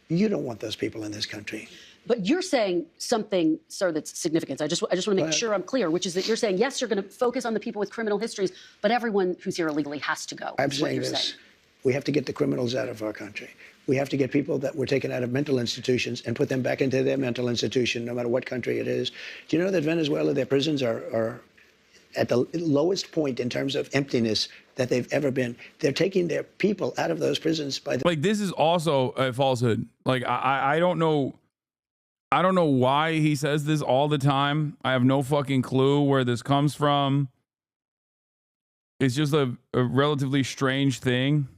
You don't want those people in this country. But you're saying something, sir, that's significant. I just want to make sure I'm clear, which is that you're saying, yes, you're going to focus on the people with criminal histories, but everyone who's here illegally has to go. I'm saying this. We have to get the criminals out of our country. We have to get people that were taken out of mental institutions and put them back into their mental institution, no matter what country it is. Do you know that Venezuela, their prisons are at the lowest point in terms of emptiness that they've ever been? They're taking their people out of those prisons by the... Like, this is also a falsehood. Like, I don't know. I don't know why he says this all the time. I have no fucking clue where this comes from. It's just a relatively strange thing.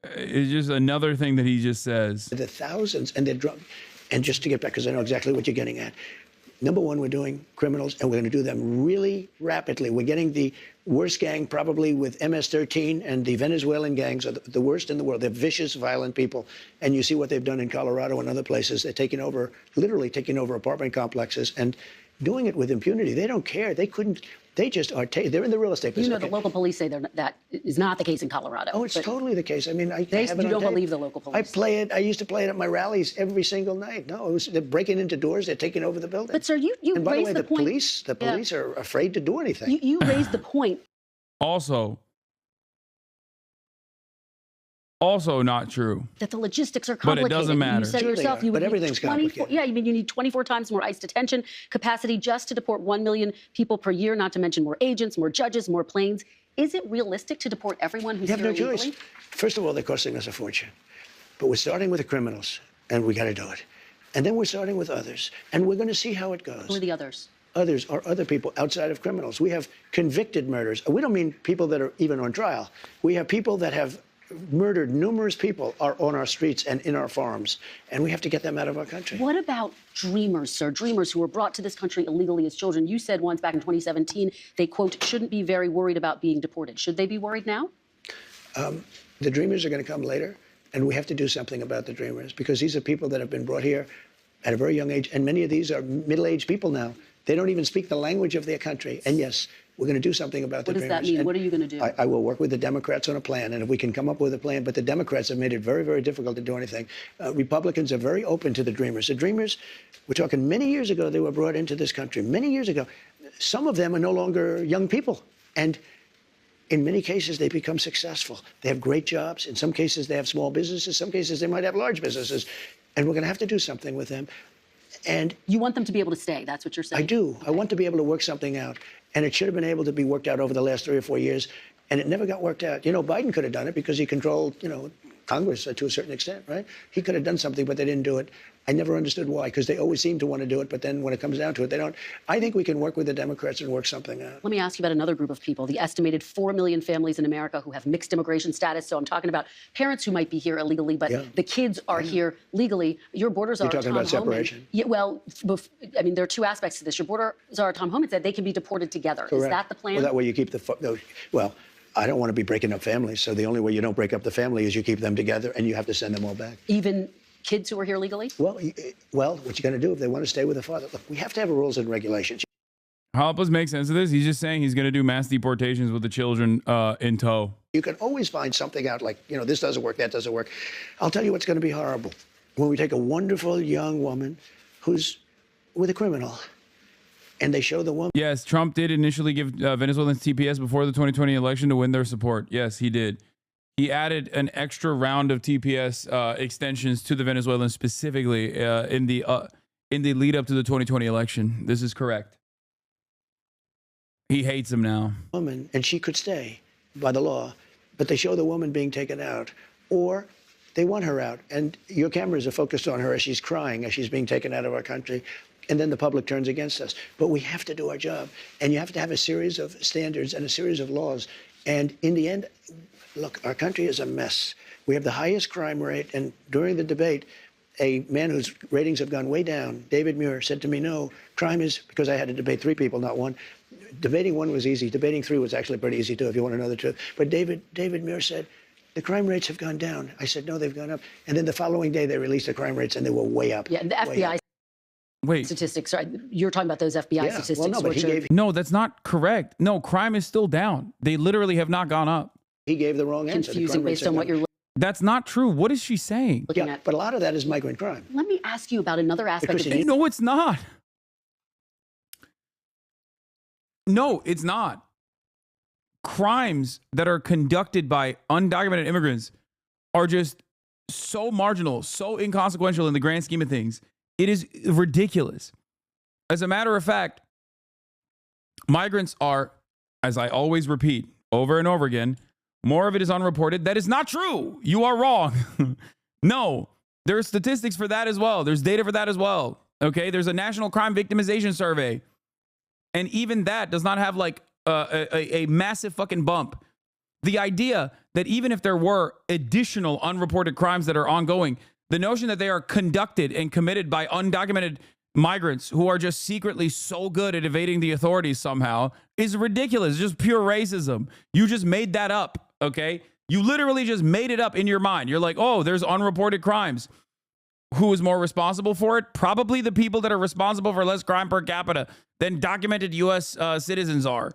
It's just another thing that he just says. The thousands, and they're drunk. And just to get back, because I know exactly what you're getting at. Number one, we're doing criminals, and we're going to do them really rapidly. We're getting the worst gang probably with MS-13, and the Venezuelan gangs are the worst in the world. They're vicious, violent people. And you see what they've done in Colorado and other places. They're taking over, literally taking over apartment complexes and doing it with impunity. They don't care. They couldn't. They just are. They're in the real estate business. You know, the local police say that is not the case in Colorado. Oh, it's totally the case. I mean, I have it on tape. You don't believe the local police? I play it. I used to play it at my rallies every single night. No, they're breaking into doors. They're taking over the building. But sir, you and by the way, the point. The police are afraid to do anything. You raised the point. Also not true. That the logistics are complicated. But it doesn't matter. You said yourself you would but everything's complicated. Yeah, you need 24 times more ICE detention capacity just to deport 1 million people per year, not to mention more agents, more judges, more planes. Is it realistic to deport everyone who's here illegally? You have no illegally? choice. First of all, they're costing us a fortune. But we're starting with the criminals, and we got to do it. And then we're starting with others, and we're going to see how it goes. Who are the others? Others are other people outside of criminals. We have convicted murders. We don't mean people that are even on trial. We have people that have murdered numerous people are on our streets and in our farms, and we have to get them out of our country. What about dreamers, sir? Dreamers who were brought to this country illegally as children. You said once back in 2017, they, quote, shouldn't be very worried about being deported. Should they be worried now? The dreamers are going to come later, and we have to do something about the dreamers, because these are people that have been brought here at a very young age, and many of these are middle-aged people now. They don't even speak the language of their country. And yes, we're going to do something about the dreamers. What does that mean? And what are you going to do? I will work with the Democrats on a plan, and if we can come up with a plan, but the Democrats have made it very, very difficult to do anything. Republicans are very open to the dreamers. The dreamers, we're talking many years ago, they were brought into this country, many years ago. Some of them are no longer young people. And in many cases, they become successful. They have great jobs. In some cases, they have small businesses. Some cases, they might have large businesses. And we're going to have to do something with them. And you want them to be able to stay. That's what you're saying. I do. Okay. I want to be able to work something out. And it should have been able to be worked out over the last 3 or 4 years. And it never got worked out. You know, Biden could have done it because he controlled, you know, Congress to a certain extent, right? He could have done something, but they didn't do it. I never understood why, because they always seem to want to do it, but then when it comes down to it, they don't. I think we can work with the Democrats and work something out. Let me ask you about another group of people, the estimated 4 million families in America who have mixed immigration status. So I'm talking about parents who might be here illegally, but the kids are here legally. Your borders are. You're talking about separation? Yeah, well, I mean, there are two aspects to this. Your borders are, Tom Homan said, they can be deported together. Correct. Is that the plan? Well, that way you keep the, well, I don't want to be breaking up families, so the only way you don't break up the family is you keep them together, and you have to send them all back. Even kids who are here legally? Well, what you're going to do if they want to stay with the father? Look, we have to have rules and regulations. How help us make sense of this? He's just saying he's going to do mass deportations with the children in tow. You can always find something out, like, you know, this doesn't work, that doesn't work. I'll tell you what's going to be horrible. When we take a wonderful young woman who's with a criminal, and they show the woman. Yes, Trump did initially give Venezuelans TPS before the 2020 election to win their support. Yes, he did. He added an extra round of TPS extensions to the Venezuelans specifically in the lead up to the 2020 election. This is correct. He hates them now. Woman, and she could stay by the law, but they show the woman being taken out, or they want her out, and your cameras are focused on her as she's crying, as she's being taken out of our country. And then the public turns against us. But we have to do our job. And you have to have a series of standards and a series of laws. And in the end, look, our country is a mess. We have the highest crime rate. And during the debate, a man whose ratings have gone way down, David Muir, said to me, no, crime is, because I had to debate 3 people, not one. Debating 1 was easy. Debating 3 was actually pretty easy, too, if you want to know the truth. But David Muir said, the crime rates have gone down. I said, no, they've gone up. And then the following day, they released the crime rates, and they were way up. Yeah, and the FBI Wait. statistics. Right? You're talking about those FBI statistics. Well, no, but no, that's not correct. No, crime is still down. They literally have not gone up. He gave the wrong answer. Confusing based on what you're That's not true. What is she saying? looking at. But a lot of that is migrant crime. Let me ask you about another aspect of this. No, it's not. No, it's not. Crimes that are conducted by undocumented immigrants are just so marginal, so inconsequential in the grand scheme of things. It is ridiculous. As a matter of fact, migrants are, as I always repeat over and over again, more of it is unreported. That is not true. You are wrong. No, there are statistics for that as well. There's data for that as well. Okay, there's a national crime victimization survey. And even that does not have like a massive fucking bump. The idea that even if there were additional unreported crimes that are ongoing, the notion that they are conducted and committed by undocumented migrants who are just secretly so good at evading the authorities somehow is ridiculous. It's just pure racism. You just made that up, okay? You literally just made it up in your mind. You're like, oh, there's unreported crimes. Who is more responsible for it? Probably the people that are responsible for less crime per capita than documented U.S. Citizens are,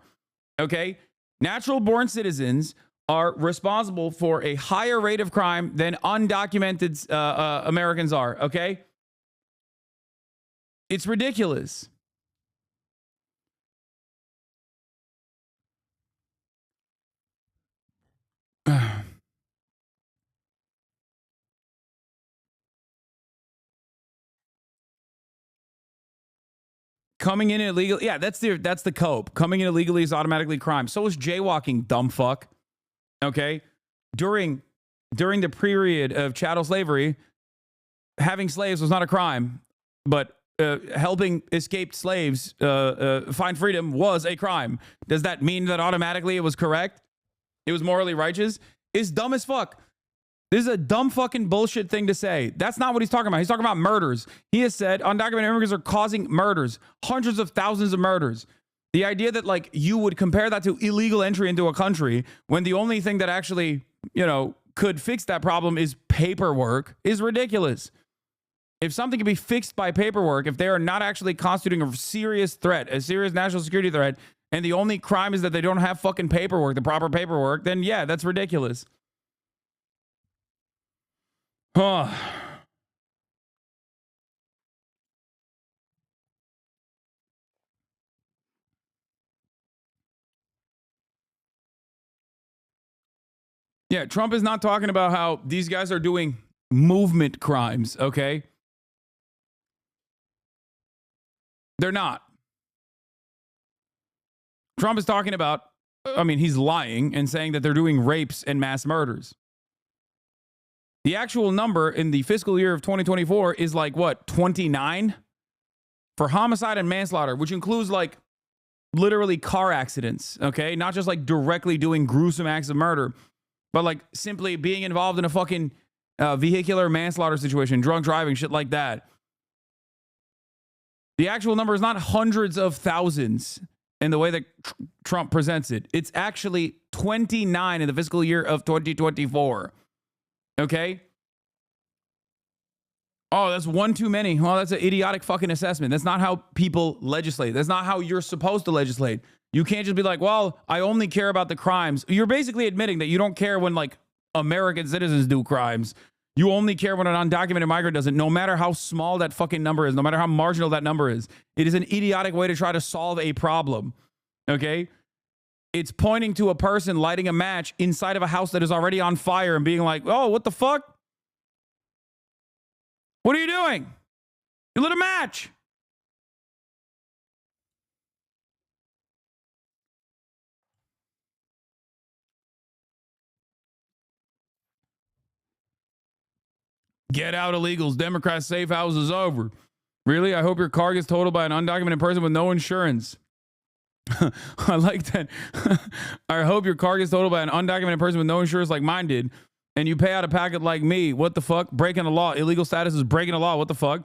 okay? Natural-born citizens are responsible for a higher rate of crime than undocumented Americans are, okay? It's ridiculous. Coming in illegally, yeah, that's the cope. Coming in illegally is automatically crime. So is jaywalking, dumb fuck. Okay? During the period of chattel slavery, having slaves was not a crime, but helping escaped slaves find freedom was a crime. Does that mean that automatically it was correct? It was morally righteous? It's dumb as fuck. This is a dumb fucking bullshit thing to say. That's not what he's talking about. He's talking about murders. He has said undocumented immigrants are causing murders, hundreds of thousands of murders. The idea that like you would compare that to illegal entry into a country when the only thing that actually, could fix that problem is paperwork is ridiculous. If something can be fixed by paperwork, if they are not actually constituting a serious threat, a serious national security threat, and the only crime is that they don't have fucking paperwork, the proper paperwork, then yeah, that's ridiculous. Huh. Yeah, Trump is not talking about how these guys are doing movement crimes, okay? They're not. Trump is talking about, I mean, he's lying and saying that they're doing rapes and mass murders. The actual number in the fiscal year of 2024 is like, what, 29? For homicide and manslaughter, which includes like literally car accidents, okay? Not just like directly doing gruesome acts of murder, but like simply being involved in a fucking vehicular manslaughter situation, drunk driving, shit like that. The actual number is not hundreds of thousands in the way that Trump presents it. It's actually 29 in the fiscal year of 2024. Okay? Oh, that's one too many. Well, that's an idiotic fucking assessment. That's not how people legislate. That's not how you're supposed to legislate. You can't just be like, well, I only care about the crimes. You're basically admitting that you don't care when like American citizens do crimes. You only care when an undocumented migrant does it, no matter how small that fucking number is, no matter how marginal that number is. It is an idiotic way to try to solve a problem. Okay? It's pointing to a person lighting a match inside of a house that is already on fire and being like, oh, what the fuck? What are you doing? You lit a match. Get out illegals. Democrats' safe house is over. Really? I hope your car gets totaled by an undocumented person with no insurance. I like that. I hope your car gets totaled by an undocumented person with no insurance like mine did. And you pay out a packet like me. What the fuck? Breaking the law. Illegal status is breaking the law. What the fuck?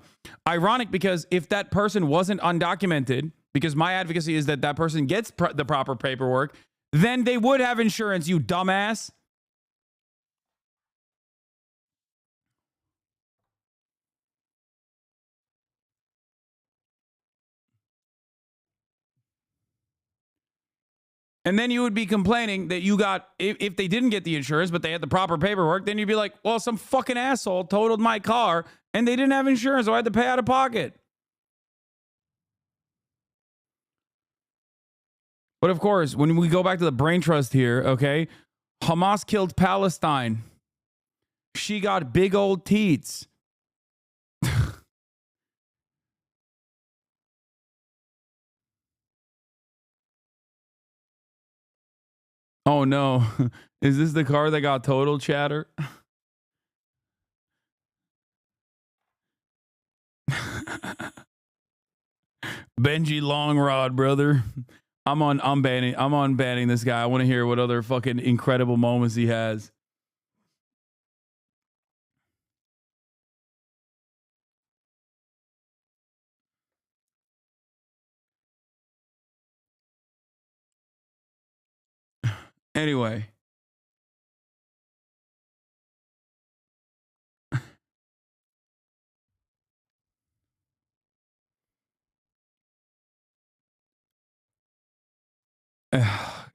Ironic, because if that person wasn't undocumented, because my advocacy is that that person gets the proper paperwork, then they would have insurance, you dumbass. And then you would be complaining that you got, if they didn't get the insurance, but they had the proper paperwork, then you'd be like, well, some fucking asshole totaled my car and they didn't have insurance, so I had to pay out of pocket. But of course, when we go back to the brain trust here, okay, Hamas killed Palestine. She got big old teats. Oh no. Is this the car that got total, chatter? Benji Longrod, brother. I'm on banning this guy. I want to hear what other fucking incredible moments he has. Anyway.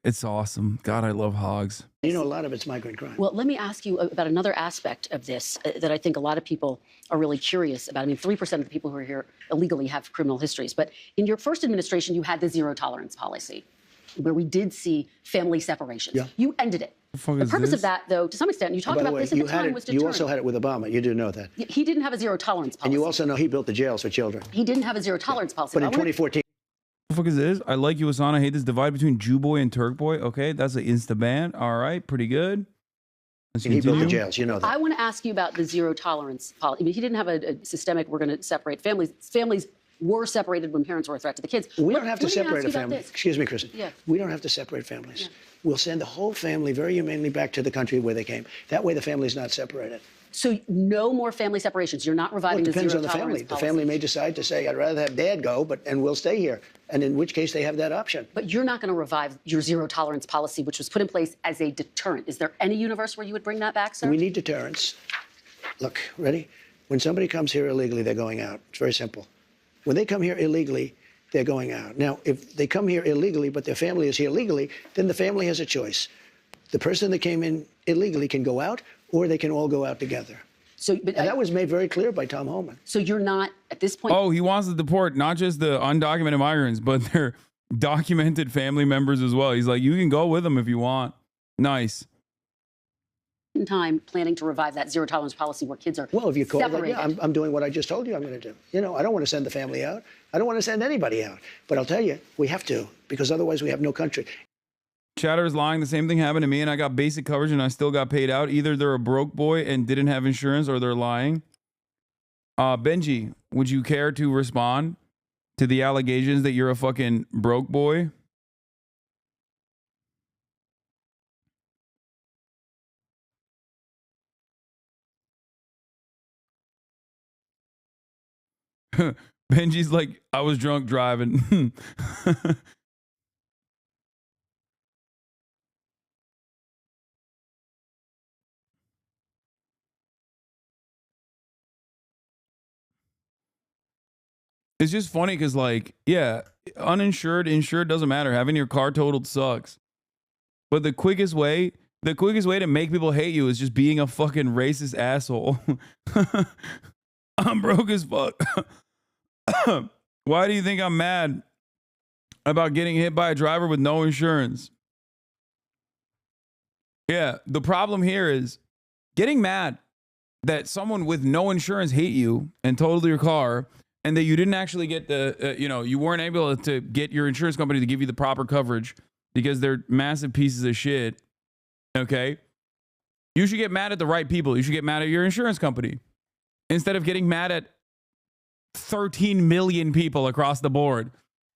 It's awesome. God, I love hogs. You know, a lot of it's migrant crime. Well, let me ask you about another aspect of this that I think a lot of people are really curious about. I mean, 3% of the people who are here illegally have criminal histories. But in your first administration, you had the zero tolerance policy, where we did see family separations. Yeah. You ended it. The purpose of that, though, to some extent, you talked about this at the time, was deterrent. You also had it with Obama. You do know that. He didn't have a zero tolerance policy. And you also know he built the jails for children. He didn't have a zero tolerance policy. But in 2014. What the fuck is this? I like you, Hassan. I hate this divide between Jew boy and Turk boy. Okay, that's an insta ban. All right, pretty good. And he built the jails, you know that. I want to ask you about the zero tolerance policy. I mean, he didn't have a systemic, we're going to separate families. Families were separated when parents were a threat to the kids. We don't have to separate a family. Excuse me, Kristen. Yeah. We don't have to separate families. Yeah. We'll send the whole family very humanely back to the country where they came. That way the family's not separated. So no more family separations. You're not reviving the zero tolerance policy. It depends on the family. The family may decide to say, I'd rather have dad go, and we'll stay here. And in which case they have that option. But you're not going to revive your zero tolerance policy, which was put in place as a deterrent. Is there any universe where you would bring that back, sir? We need deterrence. Look, ready? When somebody comes here illegally, they're going out. It's very simple. When they come here illegally, they're going out. Now, if they come here illegally, but their family is here legally, then the family has a choice. The person that came in illegally can go out, or they can all go out together. And that was made very clear by Tom Homan. So you're not, at this point... Oh, he wants to deport not just the undocumented migrants, but their documented family members as well. He's like, you can go with them if you want. Nice. time planning to revive that zero tolerance policy where kids are well, if you call that, separated? yeah, I'm doing what I just told you I'm going to do. You know, I don't want to send the family out. I don't want to send anybody out. But I'll tell you, we have to, because otherwise we have no country. Chatter is lying. The same thing happened to me, and I got basic coverage, and I still got paid out. Either they're a broke boy and didn't have insurance, or they're lying. Benji, would you care to respond to the allegations that you're a fucking broke boy? Benji's like, I was drunk driving. It's just funny because, like, yeah, uninsured, insured doesn't matter. Having your car totaled sucks. But the quickest way to make people hate you is just being a fucking racist asshole. I'm broke as fuck. Why do you think I'm mad about getting hit by a driver with no insurance? Yeah, the problem here is getting mad that someone with no insurance hate you and totaled your car, and that you didn't actually get the, you weren't able to get your insurance company to give you the proper coverage because they're massive pieces of shit. Okay? You should get mad at the right people. You should get mad at your insurance company instead of getting mad at 13 million people across the board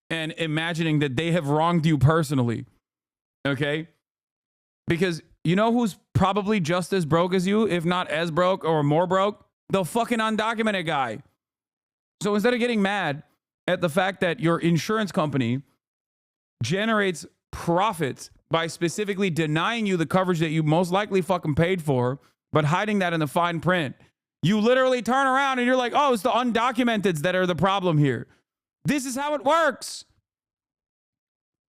and imagining that they have wronged you personally. Okay? Because you know who's probably just as broke as you, if not as broke or more broke? The fucking undocumented guy. So instead of getting mad at the fact that your insurance company generates profits by specifically denying you the coverage that you most likely fucking paid for, but hiding that in the fine print, you literally turn around and you're like, oh, it's the undocumenteds that are the problem here. This is how it works.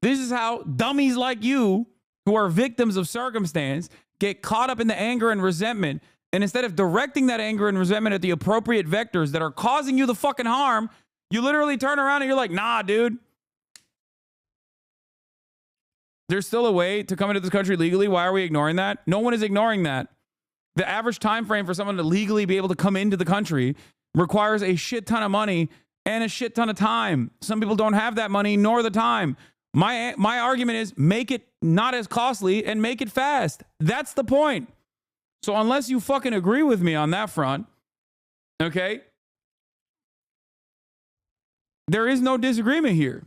This is how dummies like you, who are victims of circumstance, get caught up in the anger and resentment. And instead of directing that anger and resentment at the appropriate vectors that are causing you the fucking harm, you literally turn around and you're like, nah, dude. There's still a way to come into this country legally. Why are we ignoring that? No one is ignoring that. The average time frame for someone to legally be able to come into the country requires a shit ton of money and a shit ton of time. Some people don't have that money nor the time. My argument is make it not as costly and make it fast. That's the point. So unless you fucking agree with me on that front, okay, there is no disagreement here.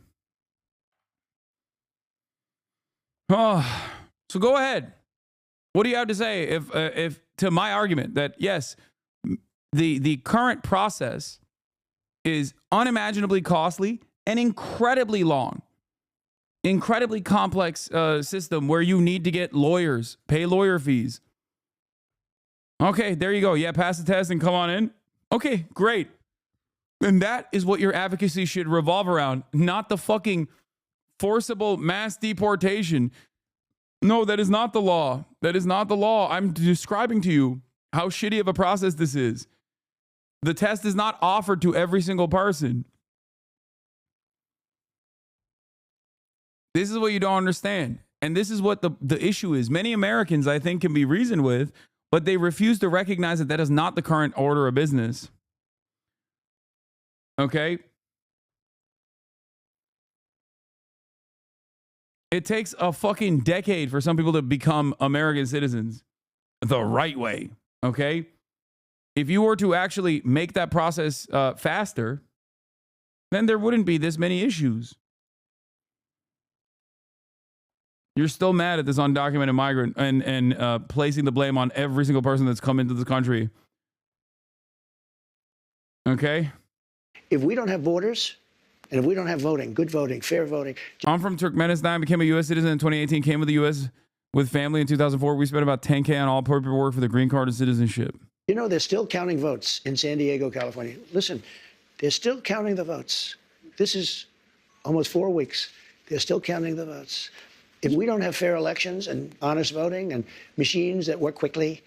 Oh, so go ahead. What do you have to say if to my argument that yes, the current process is unimaginably costly and incredibly long, incredibly complex system where you need to get lawyers, pay lawyer fees. Okay, there you go. Yeah, pass the test and come on in. Okay, great. And that is what your advocacy should revolve around, not the fucking forcible mass deportation. No, that is not the law. That is not the law. I'm describing to you how shitty of a process this is. The test is not offered to every single person. This is what you don't understand. And this is what the issue is. Many Americans, I think, can be reasoned with, but they refuse to recognize that that is not the current order of business. Okay? It takes a fucking decade for some people to become American citizens the right way. Okay? If you were to actually make that process faster, then there wouldn't be this many issues. You're still mad at this undocumented migrant and placing the blame on every single person that's come into the country. Okay? If we don't have borders, and if we don't have voting, good voting, fair voting. I'm from Turkmenistan, became a U.S. citizen in 2018, came to the U.S. with family in 2004. We spent about $10K on all paperwork for the green card and citizenship. You know, they're still counting votes in San Diego, California. Listen, they're still counting the votes. This is almost 4 weeks. They're still counting the votes. If we don't have fair elections and honest voting and machines that work quickly,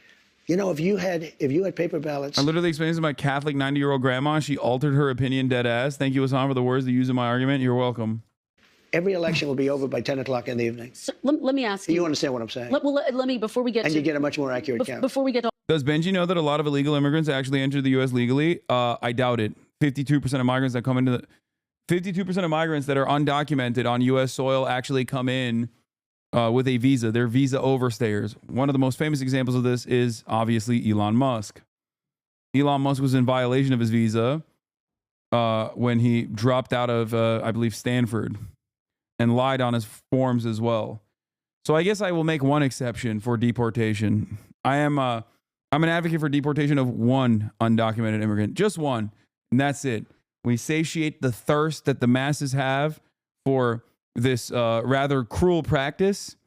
you know, if you had paper ballots. I literally explained this to my Catholic 90-year-old grandma. She altered her opinion dead ass. Thank you, Hassan, for the words to use in my argument. You're welcome. Every election will be over by 10 o'clock in the evening. So let me ask you. You understand what I'm saying? Let me, before we get and to... you get a much more accurate count. Before we get to... Does Benji know that a lot of illegal immigrants actually enter the U.S. legally? I doubt it. 52% of migrants that come into the... 52% of migrants that are undocumented on U.S. soil actually come in with a visa. They're visa overstayers. One of the most famous examples of this is obviously Elon Musk. Elon Musk was in violation of his visa when he dropped out of, I believe, Stanford and lied on his forms as well. So I guess I will make one exception for deportation. I'm an advocate for deportation of one undocumented immigrant, just one, and that's it. We satiate the thirst that the masses have for this rather cruel practice,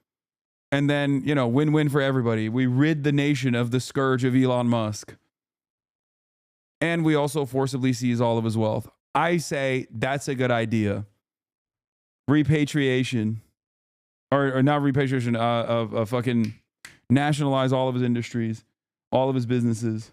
and then, you know, win-win for everybody. We rid the nation of the scourge of Elon Musk, and we also forcibly seize all of his wealth. I say that's a good idea. Repatriation, or not repatriation, fucking nationalize all of his industries, all of his businesses.